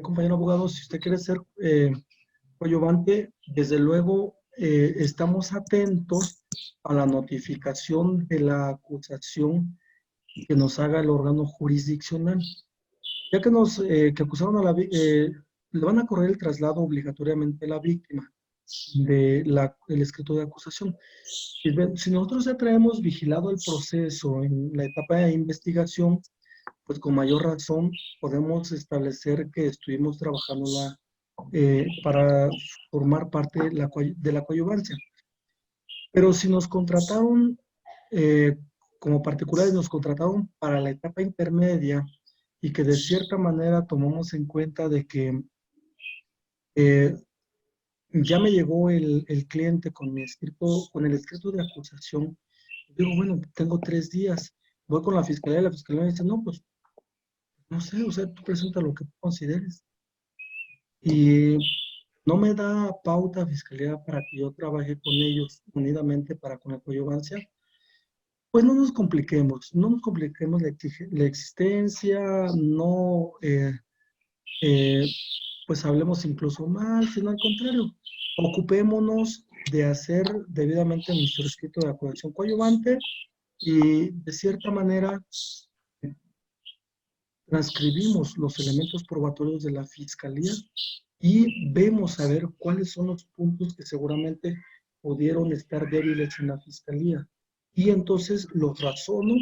compañero abogado, si usted quiere ser coadyuvante, desde luego estamos atentos a la notificación de la acusación que nos haga el órgano jurisdiccional. Ya que que acusaron a le van a correr el traslado obligatoriamente a la víctima del escrito de acusación. Si nosotros ya traemos vigilado el proceso en la etapa de investigación, pues con mayor razón podemos establecer que estuvimos trabajando para formar parte de la coadyuvancia. Pero si nos contrataron, eh, como particulares, nos contrataron para la etapa intermedia y que de cierta manera tomamos en cuenta de que eh, ya me llegó el cliente con con el escrito de acusación. Digo, bueno, tengo 3 días. Voy con la fiscalía y la fiscalía me dice, no, pues, no sé, o sea, tú presenta lo que tú consideres. Y no me da pauta fiscalía para que yo trabaje con ellos unidamente para con la coadyuvancia. Pues no nos compliquemos la existencia, no, eh, pues hablemos incluso mal, sino al contrario, ocupémonos de hacer debidamente nuestro escrito de acusación coadyuvante y de cierta manera transcribimos los elementos probatorios de la fiscalía y vemos a ver cuáles son los puntos que seguramente pudieron estar débiles en la fiscalía. Y entonces los razono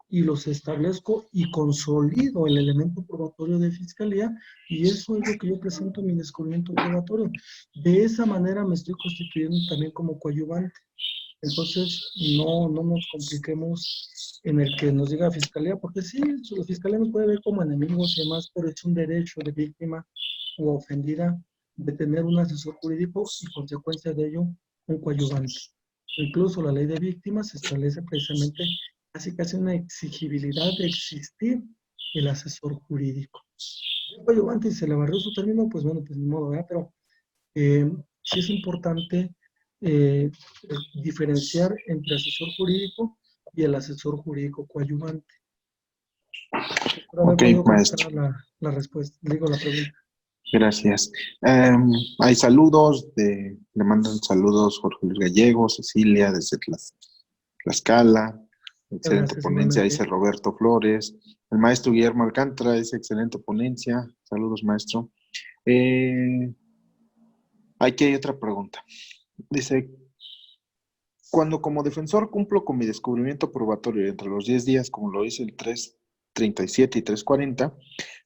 y los establezco y consolido el elemento probatorio de fiscalía y eso es lo que yo presento en mi descubrimiento probatorio. De esa manera me estoy constituyendo también como coadyuvante. Entonces, no nos compliquemos en el que nos diga fiscalía, porque sí, la fiscalía nos puede ver como enemigos y demás, pero es un derecho de víctima u ofendida de tener un asesor jurídico y consecuencia de ello un coadyuvante. Incluso la ley de víctimas establece precisamente casi una exigibilidad de existir el asesor jurídico. El coadyuvante, y se le barrió su término, pues bueno, pues ni modo, ¿verdad? Pero sí es importante eh, diferenciar entre asesor jurídico y el asesor jurídico coadyuvante. Espero haber Ok, podido maestro. contestar la respuesta, digo la pregunta. Gracias. Hay saludos, le mandan saludos Jorge Luis Gallego, Cecilia desde Tlaxcala. Excelente Gracias ponencia, igualmente. dice Roberto Flores. El maestro Guillermo Alcántara dice excelente ponencia. Saludos, maestro. Aquí hay otra pregunta. Dice, cuando como defensor cumplo con mi descubrimiento probatorio entre los 10 días, como lo dice el 337 y 340,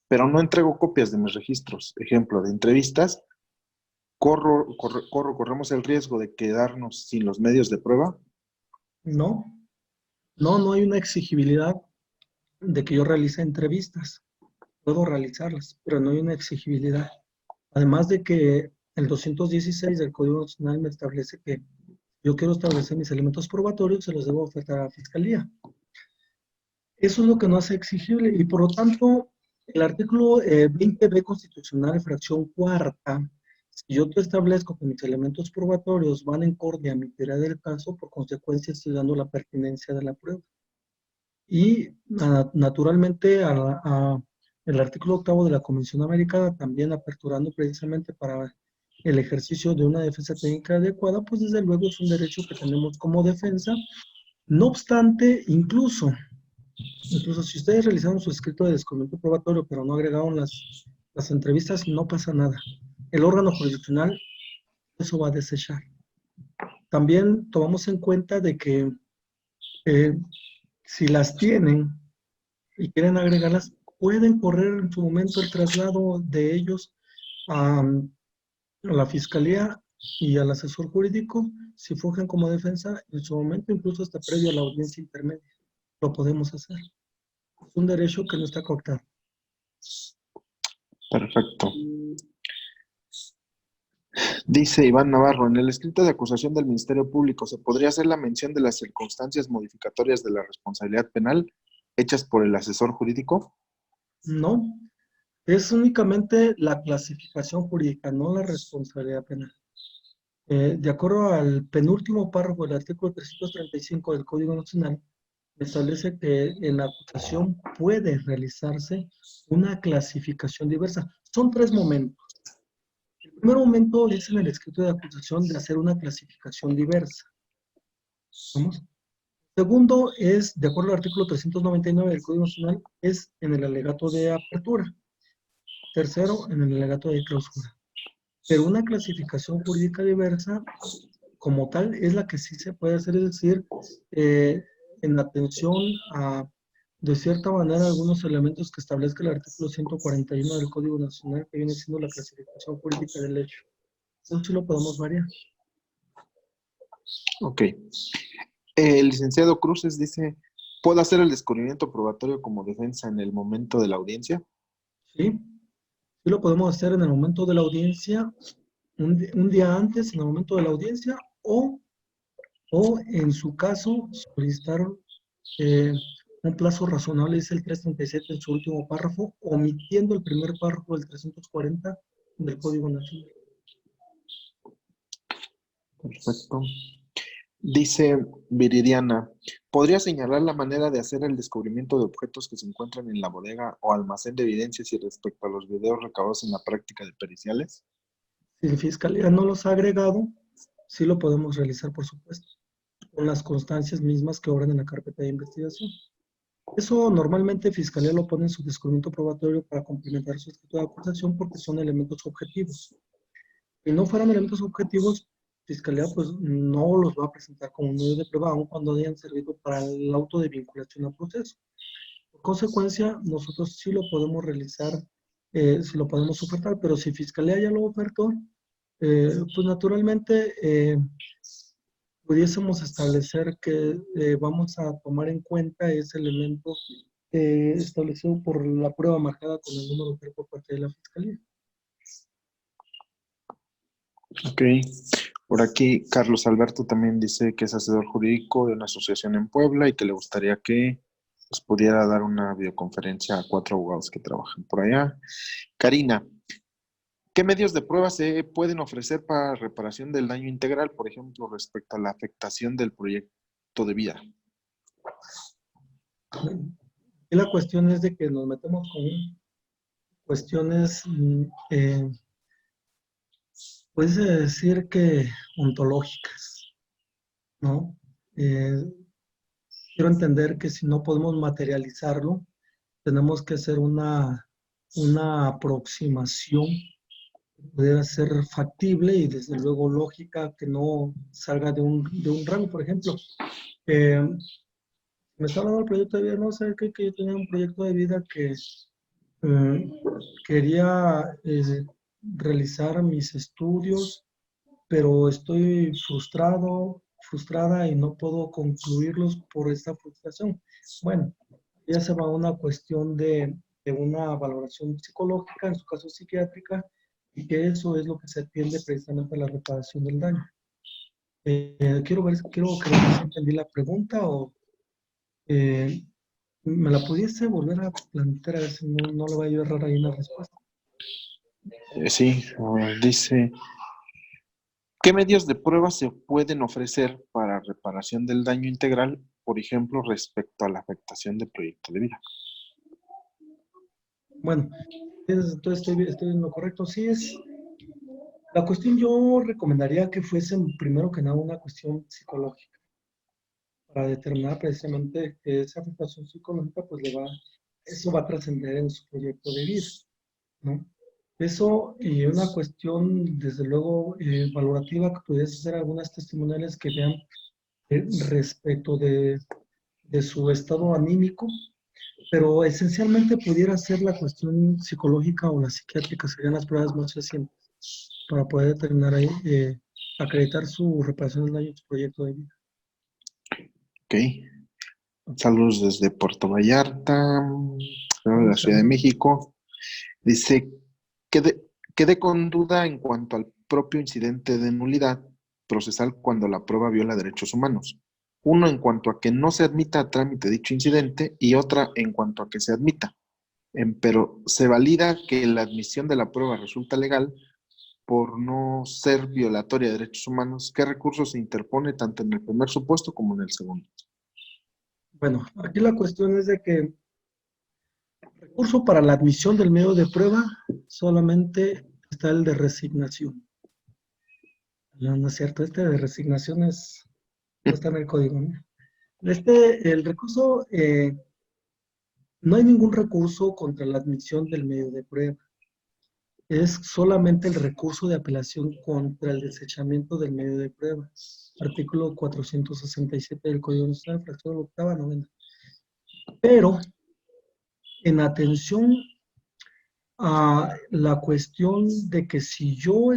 pero no entrego copias de mis registros, ejemplo, de entrevistas, corremos el riesgo de quedarnos sin los medios de prueba. No, no hay una exigibilidad de que yo realice entrevistas. Puedo realizarlas, pero no hay una exigibilidad. Además de que el 216 del Código Nacional me establece que yo quiero establecer mis elementos probatorios, se los debo ofertar a la Fiscalía. Eso es lo que no hace exigible y por lo tanto el artículo 20b constitucional, fracción cuarta, si yo te establezco que mis elementos probatorios van en acorde a mi teoría del caso, por consecuencia estoy dando la pertinencia de la prueba. Y naturalmente el artículo octavo de la Convención Americana, también aperturando precisamente para el ejercicio de una defensa técnica adecuada, pues desde luego es un derecho que tenemos como defensa. No obstante, incluso si ustedes realizaron su escrito de descubrimiento probatorio, pero no agregaron las entrevistas, no pasa nada. El órgano jurisdiccional eso va a desechar. También tomamos en cuenta de que si las tienen y quieren agregarlas, pueden correr en su momento el traslado de ellos a la fiscalía y al asesor jurídico, si fungen como defensa, en su momento, incluso hasta previo a la audiencia intermedia. Lo podemos hacer. Es un derecho que no está cooptado. Perfecto. Dice Iván Navarro, en el escrito de acusación del Ministerio Público, ¿se podría hacer la mención de las circunstancias modificatorias de la responsabilidad penal hechas por el asesor jurídico? No, es únicamente la clasificación jurídica, no la responsabilidad penal. De acuerdo al penúltimo párrafo del artículo 335 del Código Nacional, establece que en la acusación puede realizarse una clasificación diversa. Son tres momentos. El primer momento es en el escrito de acusación de hacer una clasificación diversa. ¿Vamos? Segundo es, de acuerdo al artículo 399 del Código Nacional, es en el alegato de apertura. Tercero, en el alegato de clausura. Pero una clasificación jurídica diversa, como tal, es la que sí se puede hacer, es decir, en atención a, de cierta manera, algunos elementos que establezca el artículo 141 del Código Nacional, que viene siendo la clasificación jurídica del hecho. Eso sí lo podemos variar. Ok. El licenciado Cruces dice, ¿puedo hacer el descubrimiento probatorio como defensa en el momento de la audiencia? Sí, sí lo podemos hacer en el momento de la audiencia, un día antes, en el momento de la audiencia, o en su caso, solicitaron un plazo razonable, es el 337 en su último párrafo, omitiendo el primer párrafo del 340 del Código Nacional. Perfecto. Dice Viridiana, ¿podría señalar la manera de hacer el descubrimiento de objetos que se encuentran en la bodega o almacén de evidencias y respecto a los videos recabados en la práctica de periciales? Si la Fiscalía no los ha agregado, sí lo podemos realizar, por supuesto, con las constancias mismas que obran en la carpeta de investigación. Eso normalmente Fiscalía lo pone en su descubrimiento probatorio para complementar su escrito de acusación porque son elementos objetivos. Si no fueran elementos objetivos, Fiscalía pues no los va a presentar como medio de prueba, aun cuando hayan servido para el auto de vinculación al proceso. Por consecuencia, nosotros sí lo podemos realizar, sí lo podemos ofertar, pero si Fiscalía ya lo ofertó, pues naturalmente pudiésemos establecer que vamos a tomar en cuenta ese elemento establecido por la prueba marcada con el número P por parte de la Fiscalía. Ok. Por aquí, Carlos Alberto también dice que es asesor jurídico de una asociación en Puebla y que le gustaría que nos pudiera dar una videoconferencia a 4 abogados que trabajan por allá. Karina, ¿qué medios de prueba se pueden ofrecer para reparación del daño integral, por ejemplo, respecto a la afectación del proyecto de vida? Y la cuestión es de que nos metemos con cuestiones, puedes decir que ontológicas, ¿no? Quiero entender que si no podemos materializarlo, tenemos que hacer una aproximación que pudiera ser factible y desde luego lógica, que no salga de un rango. Por ejemplo, me está hablando del proyecto de vida, no sé qué, que yo tenía un proyecto de vida que quería realizar mis estudios, pero estoy frustrada y no puedo concluirlos por esta frustración. Bueno, ya se va a una cuestión de una valoración psicológica, en su caso psiquiátrica, y que eso es lo que se atiende precisamente a la reparación del daño. Quiero que entendí la pregunta o eh, me la pudiese volver a plantear a ver si no le va a ayudar ahí en la respuesta. Sí, dice, ¿qué medios de prueba se pueden ofrecer para reparación del daño integral, por ejemplo, respecto a la afectación del proyecto de vida? Bueno, entonces estoy en lo correcto. Sí es. La cuestión yo recomendaría que fuese primero que nada una cuestión psicológica para determinar precisamente que esa afectación psicológica pues eso va a trascender en su proyecto de vida, ¿no? Eso y una cuestión desde luego valorativa que pudiese hacer algunas testimoniales que vean respecto de su estado anímico, pero esencialmente pudiera ser la cuestión psicológica o la psiquiátrica, serían las pruebas más recientes para poder determinar ahí, acreditar su reparación del daño en su proyecto de vida. Ok. Saludos desde Puerto Vallarta, de la Ciudad de México. Dice, quedé con duda en cuanto al propio incidente de nulidad procesal cuando la prueba viola derechos humanos. Uno en cuanto a que no se admita a trámite dicho incidente y otra en cuanto a que se admita. Pero se valida que la admisión de la prueba resulta legal por no ser violatoria de derechos humanos. ¿Qué recursos se interpone tanto en el primer supuesto como en el segundo? Bueno, aquí la cuestión es de que recurso para la admisión del medio de prueba solamente está el de resignación. No, no es cierto, este de resignación no está en el código, ¿no? El recurso, no hay ningún recurso contra la admisión del medio de prueba. Es solamente el recurso de apelación contra el desechamiento del medio de prueba. Artículo 467 del Código Nacional, fracción octava, novena. Pero, en atención a la cuestión de que si yo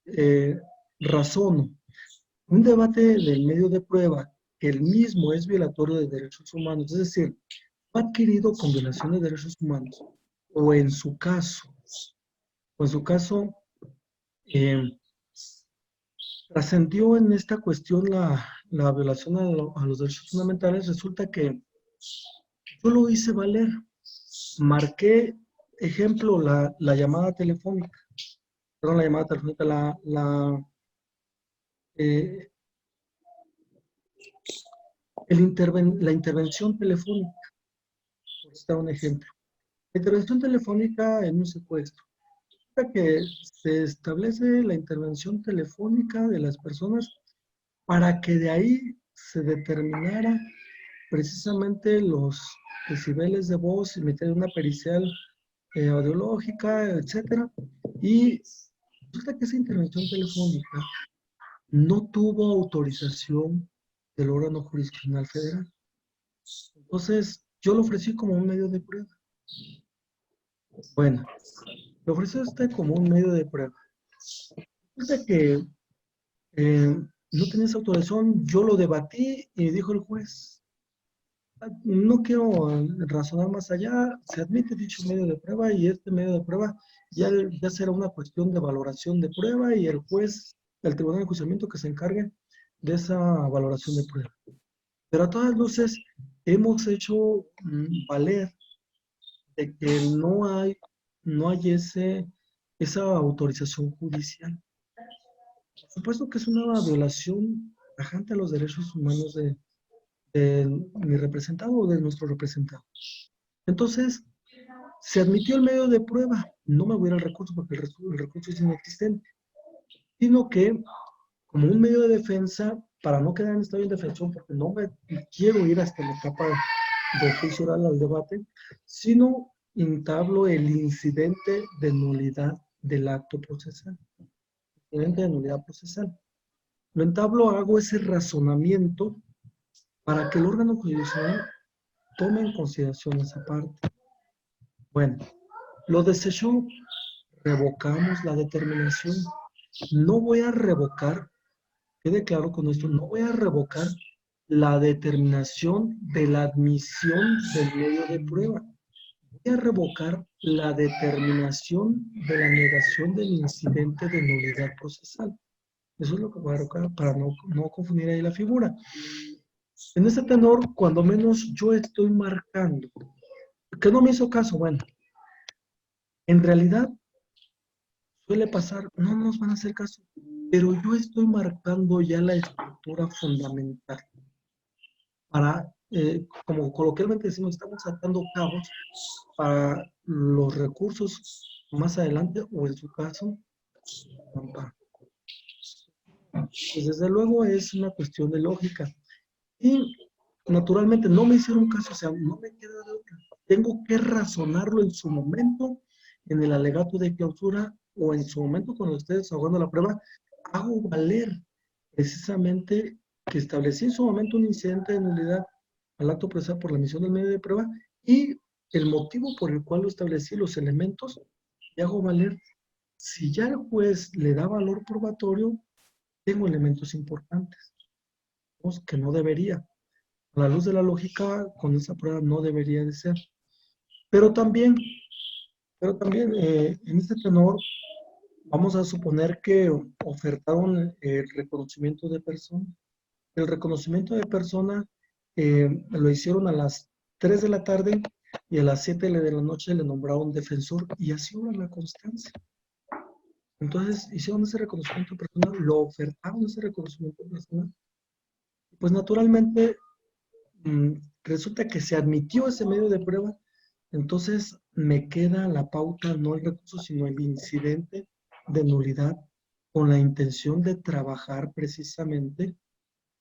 eh, razono un debate del medio de prueba que el mismo es violatorio de derechos humanos, es decir, fue adquirido con violación de derechos humanos, o en su caso, eh, trascendió en esta cuestión la violación a los derechos fundamentales, resulta que yo lo hice valer, marqué, ejemplo, la llamada telefónica, perdón, la llamada telefónica, eh, la intervención telefónica, por citar un ejemplo. La intervención telefónica en un secuestro. Que se establece la intervención telefónica de las personas para que de ahí se determinara precisamente los decibeles de voz y meter una pericial audiológica, etcétera. Y resulta que esa intervención telefónica no tuvo autorización del órgano jurisdiccional federal. Entonces, yo lo ofrecí como un medio de prueba. Bueno, lo ofrecí a usted como un medio de prueba. Resulta que no tenía esa autorización, yo lo debatí y dijo el juez, no quiero razonar más allá, se admite dicho medio de prueba y este medio de prueba ya será una cuestión de valoración de prueba y el juez, el tribunal de enjuiciamiento que se encargue de esa valoración de prueba. Pero a todas luces hemos hecho valer de que no hay esa autorización judicial. Por supuesto que es una violación tajante a los derechos humanos de mi representado o de nuestro representado. Entonces, se admitió el medio de prueba. No me voy a ir al recurso porque el recurso es inexistente, sino que como un medio de defensa, para no quedar en estado de indefensión, porque no me quiero ir hasta la etapa de juicio oral al debate, sino entablo el incidente de nulidad del acto procesal. Incidente de nulidad procesal. Lo entablo, hago ese razonamiento para que el órgano judicial tome en consideración esa parte. Bueno, Lo desechó, revocamos la determinación. No voy a revocar, quede claro con esto, no voy a revocar la determinación de la admisión del medio de prueba. Voy a revocar la determinación de la negación del incidente de nulidad procesal. Eso es lo que voy a revocar para no confundir ahí la figura. En este tenor, cuando menos yo estoy marcando, que no me hizo caso, bueno, en realidad suele pasar, no nos van a hacer caso, pero yo estoy marcando ya la estructura fundamental para, como coloquialmente decimos, estamos atando cabos para los recursos más adelante o en su caso, amparo. Pues desde luego es una cuestión de lógica. Y naturalmente no me hicieron caso, o sea, no me queda de otra. Tengo que razonarlo en su momento, en el alegato de clausura, o en su momento cuando esté desahogando la prueba, hago valer precisamente que establecí en su momento un incidente de nulidad al acto procesal por la emisión del medio de prueba y el motivo por el cual lo establecí, los elementos, y hago valer. Si ya el juez le da valor probatorio, tengo elementos importantes, que no debería. A la luz de la lógica, con esa prueba no debería de ser. Pero también en este tenor, vamos a suponer que ofertaron el reconocimiento de persona. El reconocimiento de persona lo hicieron a las 3 de la tarde y a las 7 de la noche le nombraron defensor y así obra la constancia. Entonces hicieron ese reconocimiento personal, lo ofertaron ese reconocimiento personal. Pues naturalmente resulta que se admitió ese medio de prueba, entonces me queda la pauta, no el recurso, sino el incidente de nulidad con la intención de trabajar precisamente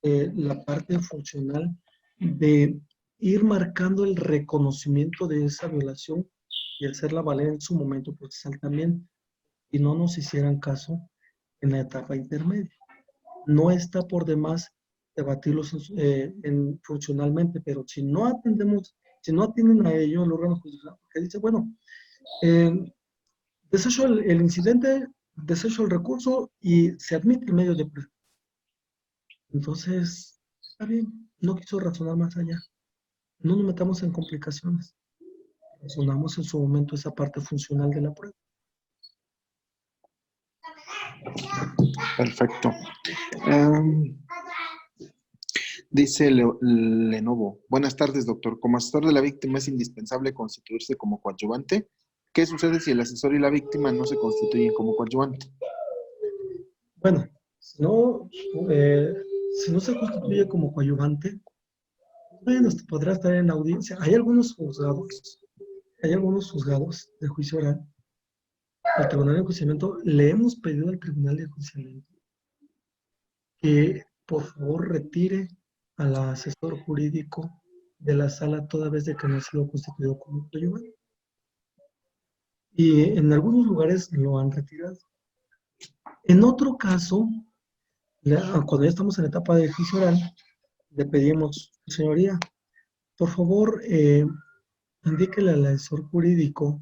la parte funcional de ir marcando el reconocimiento de esa violación y hacerla valer en su momento procesal también, y no nos hicieran caso en la etapa intermedia. No está por demás debatirlos funcionalmente, pero si no atendemos, si no atienden a ello el órgano judicial, porque dice, bueno, desecho el incidente, desecho el recurso y se admite el medio de prueba. Entonces, está bien, no quiso razonar más allá. No nos metamos en complicaciones. Razonamos en su momento esa parte funcional de la prueba. Perfecto. Dice Lenovo. Buenas tardes, doctor. Como asesor de la víctima es indispensable constituirse como coadyuvante. ¿Qué sucede si el asesor y la víctima no se constituyen como coadyuvante? Bueno, si no se constituye como coadyuvante, bueno, podrá estar en audiencia. Hay algunos juzgados de juicio oral. Al Tribunal de Enjuiciamiento le hemos pedido al Tribunal de Enjuiciamiento que por favor retire al asesor jurídico de la sala toda vez de que no ha sido constituido como coadyuvante. Y en algunos lugares lo han retirado. En otro caso, cuando ya estamos en la etapa de juicio oral, le pedimos, señoría, por favor, indíquele al asesor jurídico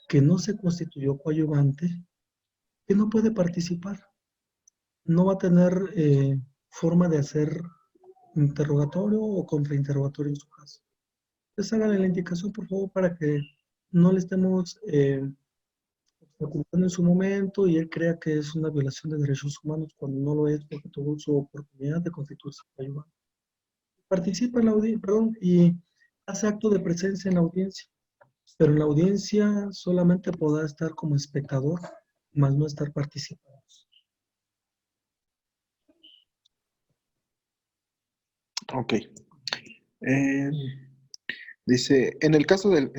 que no se constituyó coadyuvante, que no puede participar. No va a tener forma de hacer interrogatorio o contrainterrogatorio en su caso. Entonces háganle la indicación, por favor, para que no le estemos ocultando en su momento y él crea que es una violación de derechos humanos cuando no lo es, porque tuvo su oportunidad de constituirse coadyuvante. Participa en la audiencia, perdón, y hace acto de presencia en la audiencia, pero en la audiencia solamente podrá estar como espectador, más no estar participando. Ok. Dice, en el caso del,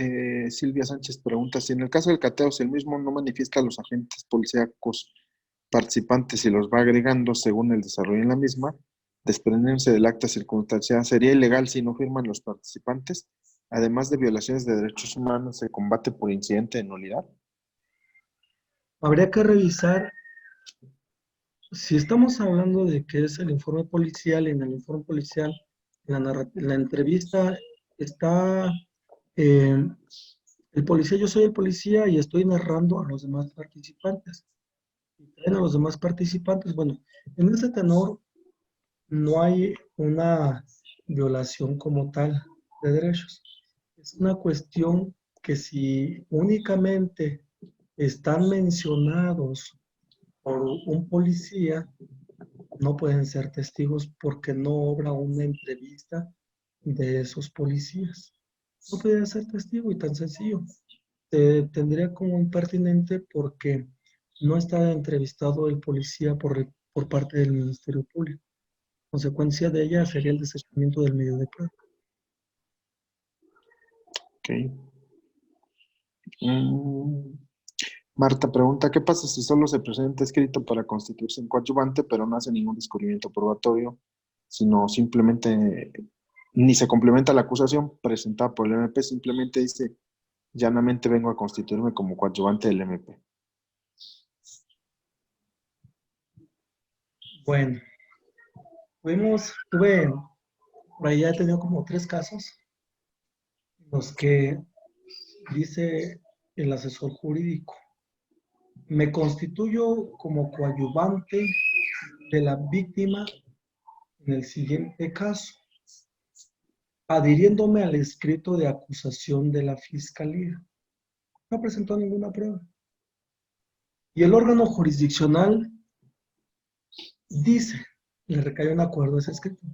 Silvia Sánchez pregunta, si en el caso del cateo, si el mismo no manifiesta a los agentes policíacos participantes y los va agregando según el desarrollo en la misma, desprendiéndose del acta circunstancial, ¿sería ilegal si no firman los participantes? Además de violaciones de derechos humanos, ¿se combate por incidente de nulidad? Habría que revisar, si estamos hablando de que es el informe policial, en el informe policial, la entrevista está El policía, yo soy el policía y estoy narrando a los demás participantes. Y traen a los demás participantes. Bueno, en ese tenor no hay una violación como tal de derechos. Es una cuestión que si únicamente están mencionados por un policía, no pueden ser testigos porque no obra una entrevista de esos policías. No pueden ser testigo y tan sencillo. Tendría como impertinente porque no está entrevistado el policía por parte del Ministerio Público. Consecuencia de ella sería el desechamiento del medio de prueba. Ok. Mm, Marta pregunta, ¿qué pasa si solo se presenta escrito para constituirse en coadyuvante, pero no hace ningún descubrimiento probatorio, sino simplemente ni se complementa la acusación presentada por el MP, simplemente dice, llanamente vengo a constituirme como coadyuvante del MP? Bueno, tuve, por ahí ya he tenido como 3 casos en los que dice el asesor jurídico, me constituyo como coadyuvante de la víctima en el siguiente caso, adhiriéndome al escrito de acusación de la fiscalía. No presentó ninguna prueba. Y el órgano jurisdiccional dice, le recae un acuerdo a ese escrito,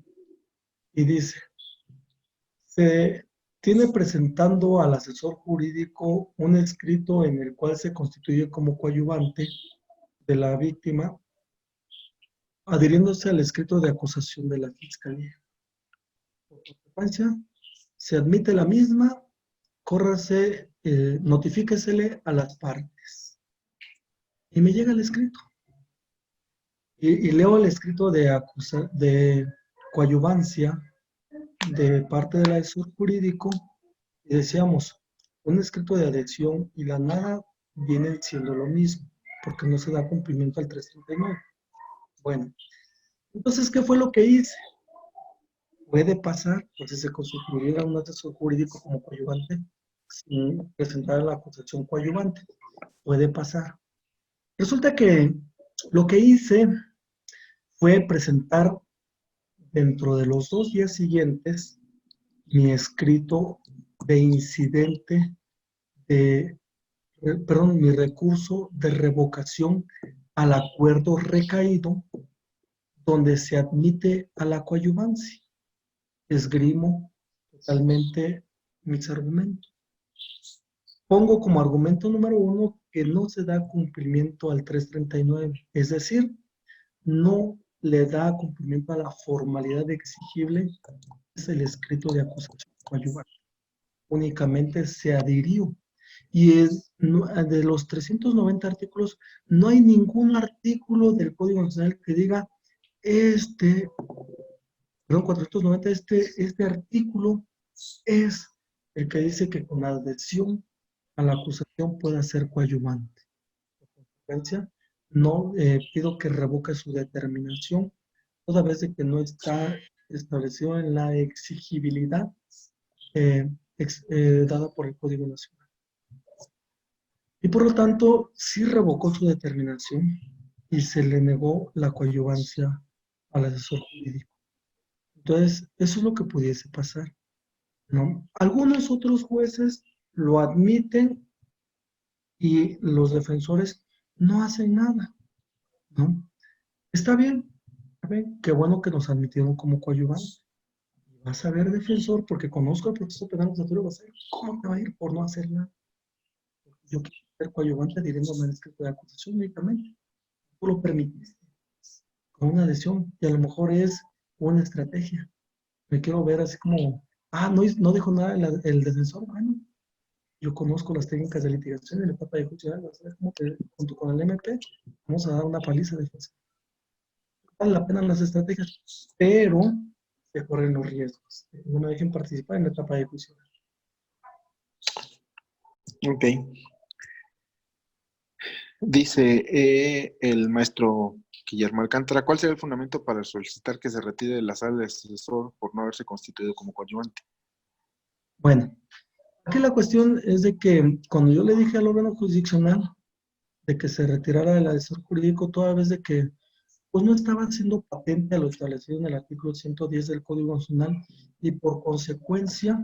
y dice, se tiene presentando al asesor jurídico un escrito en el cual se constituye como coadyuvante de la víctima, adhiriéndose al escrito de acusación de la fiscalía. Por consecuencia, se admite la misma, córrase, notifíquesele a las partes. Y me llega el escrito. Y leo el escrito de coadyuvancia de parte del asesor jurídico y decíamos, un escrito de adhesión y la nada vienen siendo lo mismo, porque no se da cumplimiento al 339. Bueno, entonces, ¿qué fue lo que hice? Puede pasar, pues si se constituyera un asesor jurídico como coadyuvante, sin presentar la acusación coadyuvante, puede pasar. Resulta que lo que hice fue presentar dentro de los 2 días siguientes mi escrito de incidente de, mi recurso de revocación al acuerdo recaído donde se admite a la coadyuvancia. Esgrimo totalmente mis argumentos. Pongo como argumento número 1 que no se da cumplimiento al 339, es decir, no le da cumplimiento a la formalidad exigible, es el escrito de acusación coadyuvante. Únicamente se adhirió. Y de los 390 artículos, no hay ningún artículo del Código Nacional que diga, perdón, 490, este artículo es el que dice que con adhesión a la acusación pueda ser coadyuvante. Por consecuencia, no pido que revoque su determinación, toda vez de que no está establecido en la exigibilidad dada por el Código Nacional. Y por lo tanto, sí revocó su determinación y se le negó la coadyuvancia al asesor jurídico. Entonces, eso es lo que pudiese pasar, ¿no? Algunos otros jueces lo admiten y los defensores no hacen nada, ¿no? Está bien, qué bueno que nos admitieron como coadyuvantes. Vas a ver, defensor, porque conozco el proceso penal acusatorio, vas a ver cómo te va a ir por no hacer nada. Yo quiero ser coadyuvante adhiriéndome al escrito de acusación únicamente. Tú lo permitiste con una adhesión y a lo mejor es una estrategia. Me quiero ver así como, no dijo nada el defensor. Bueno, yo conozco las técnicas de litigación en la etapa de juicio. Vas a ver cómo que junto con el MP vamos a dar una paliza de defensa. Vale la pena las estrategias, pero se corren los riesgos. No me dejen participar en la etapa de juicio. Ok. Dice el maestro Guillermo Alcántara, ¿cuál será el fundamento para solicitar que se retire de la sala de asesor por no haberse constituido como coadyuvante? Bueno, Aquí la cuestión es de que cuando yo le dije al órgano jurisdiccional de que se retirara del asesor jurídico toda vez de que pues no estaba siendo patente a lo establecido en el artículo 110 del Código Nacional y por consecuencia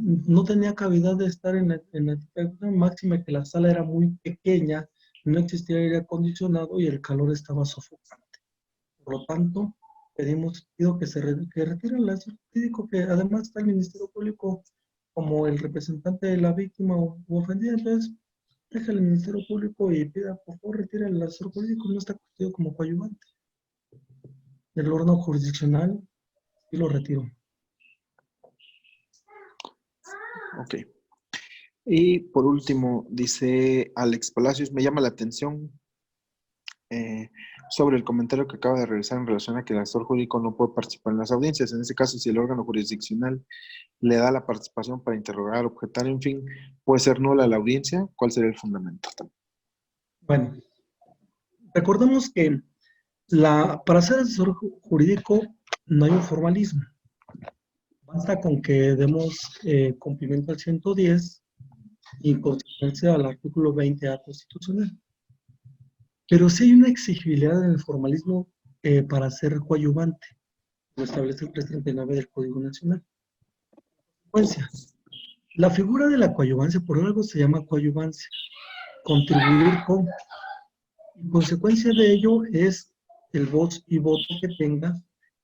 no tenía cavidad de estar en la máxima, que la sala era muy pequeña, no existía aire acondicionado y el calor estaba sofocante. Por lo tanto, pido que que retire el asesor jurídico, que además está el Ministerio Público como el representante de la víctima o ofendida. Entonces, déjale al Ministerio Público y pida, por favor, retire el asesor jurídico, no está constituido como coadyuvante. Del órgano jurisdiccional y lo retiro. Ok. Y por último, dice Alex Palacios, me llama la atención sobre el comentario que acaba de realizar en relación a que el asesor jurídico no puede participar en las audiencias. En ese caso, si el órgano jurisdiccional le da la participación para interrogar, objetar, en fin, puede ser nula la audiencia. ¿Cuál sería el fundamento? Bueno, recordemos que para ser asesor jurídico no hay un formalismo. Basta con que demos cumplimiento al 110 y consecuencia al artículo 20A constitucional. Pero sí hay una exigibilidad en el formalismo para ser coadyuvante, como establece el 339 del Código Nacional. Consecuencia, la figura de la coadyuvancia por algo se llama coadyuvancia, contribuir con. En consecuencia de ello es el voz y voto que tenga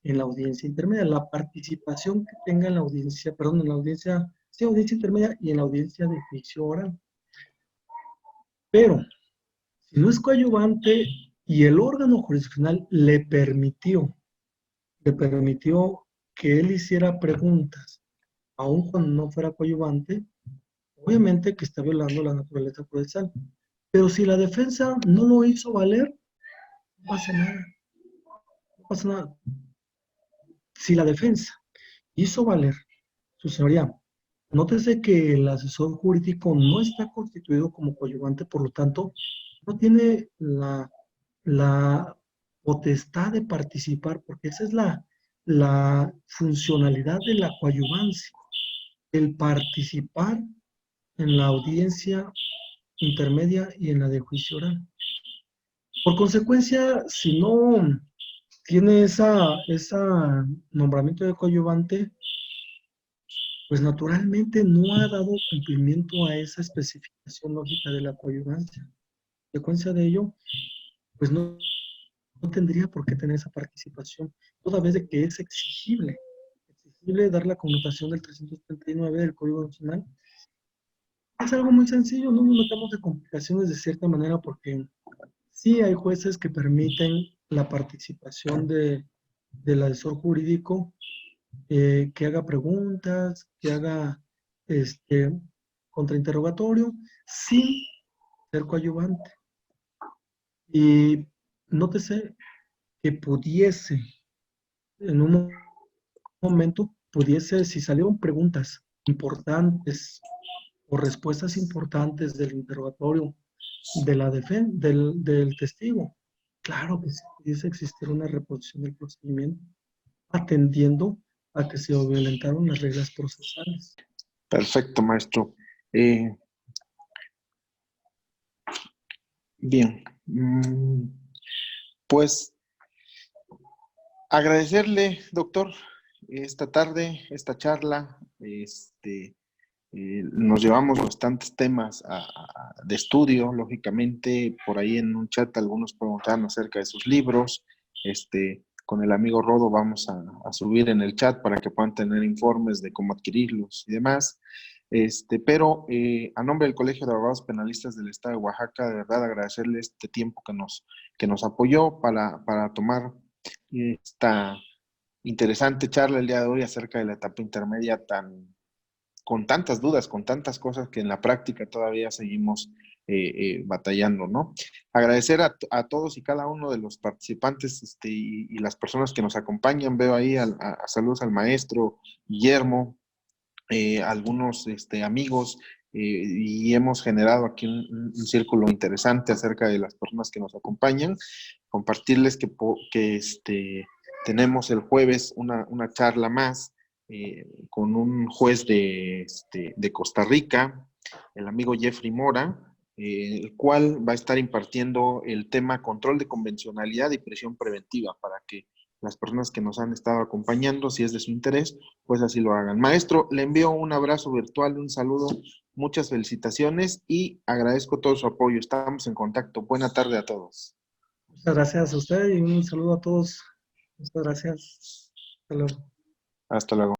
en la audiencia intermedia, la participación que tenga en la audiencia, perdón, en la audiencia, sí, audiencia intermedia y en la audiencia de juicio oral. Pero, si no es coadyuvante y el órgano jurisdiccional le permitió que él hiciera preguntas, aun cuando no fuera coadyuvante, obviamente que está violando la naturaleza procesal. Pero si la defensa no lo hizo valer, no pasa nada, no pasa nada. Si la defensa hizo valer su señoría, nótese que el asesor jurídico no está constituido como coadyuvante, por lo tanto, no tiene la potestad de participar, porque esa es la funcionalidad de la coadyuvancia, el participar en la audiencia intermedia y en la de juicio oral. Por consecuencia, si no tiene esa nombramiento de coadyuvante, pues naturalmente no ha dado cumplimiento a esa especificación lógica de la coadyuvancia. En consecuencia de ello, pues no tendría por qué tener esa participación, toda vez de que es exigible dar la connotación del 339 del Código Nacional. Es algo muy sencillo, no nos metamos en complicaciones de cierta manera, porque sí hay jueces que permiten la participación del asesor jurídico, que haga preguntas, que haga contrainterrogatorio, sin ser coadyuvante. Y nótese que pudiese, en un momento, si salieron preguntas importantes o respuestas importantes del interrogatorio de la del testigo, claro que sí pudiese existir una reposición del procedimiento, atendiendo a que se violentaron las reglas procesales. Perfecto, maestro. Bien. Pues agradecerle, doctor, esta tarde, esta charla. Nos llevamos bastantes temas de estudio, lógicamente. Por ahí en un chat algunos preguntaban acerca de sus libros. Con el amigo Rodo vamos a subir en el chat para que puedan tener informes de cómo adquirirlos y demás. Pero a nombre del Colegio de Abogados Penalistas del Estado de Oaxaca, de verdad agradecerle este tiempo que nos apoyó para tomar esta interesante charla el día de hoy acerca de la etapa intermedia con tantas dudas, con tantas cosas que en la práctica todavía seguimos batallando, ¿no? Agradecer a todos y cada uno de los participantes y las personas que nos acompañan. Veo ahí saludos al maestro Guillermo, algunos amigos, y hemos generado aquí un círculo interesante acerca de las personas que nos acompañan. Compartirles que tenemos el jueves una charla más con un juez de Costa Rica, el amigo Jeffrey Mora, el cual va a estar impartiendo el tema control de convencionalidad y prisión preventiva para que las personas que nos han estado acompañando, si es de su interés, pues así lo hagan. Maestro, le envío un abrazo virtual, un saludo, muchas felicitaciones y agradezco todo su apoyo. Estamos en contacto. Buena tarde a todos. Muchas gracias a usted y un saludo a todos. Muchas gracias. Hasta luego. Hasta luego.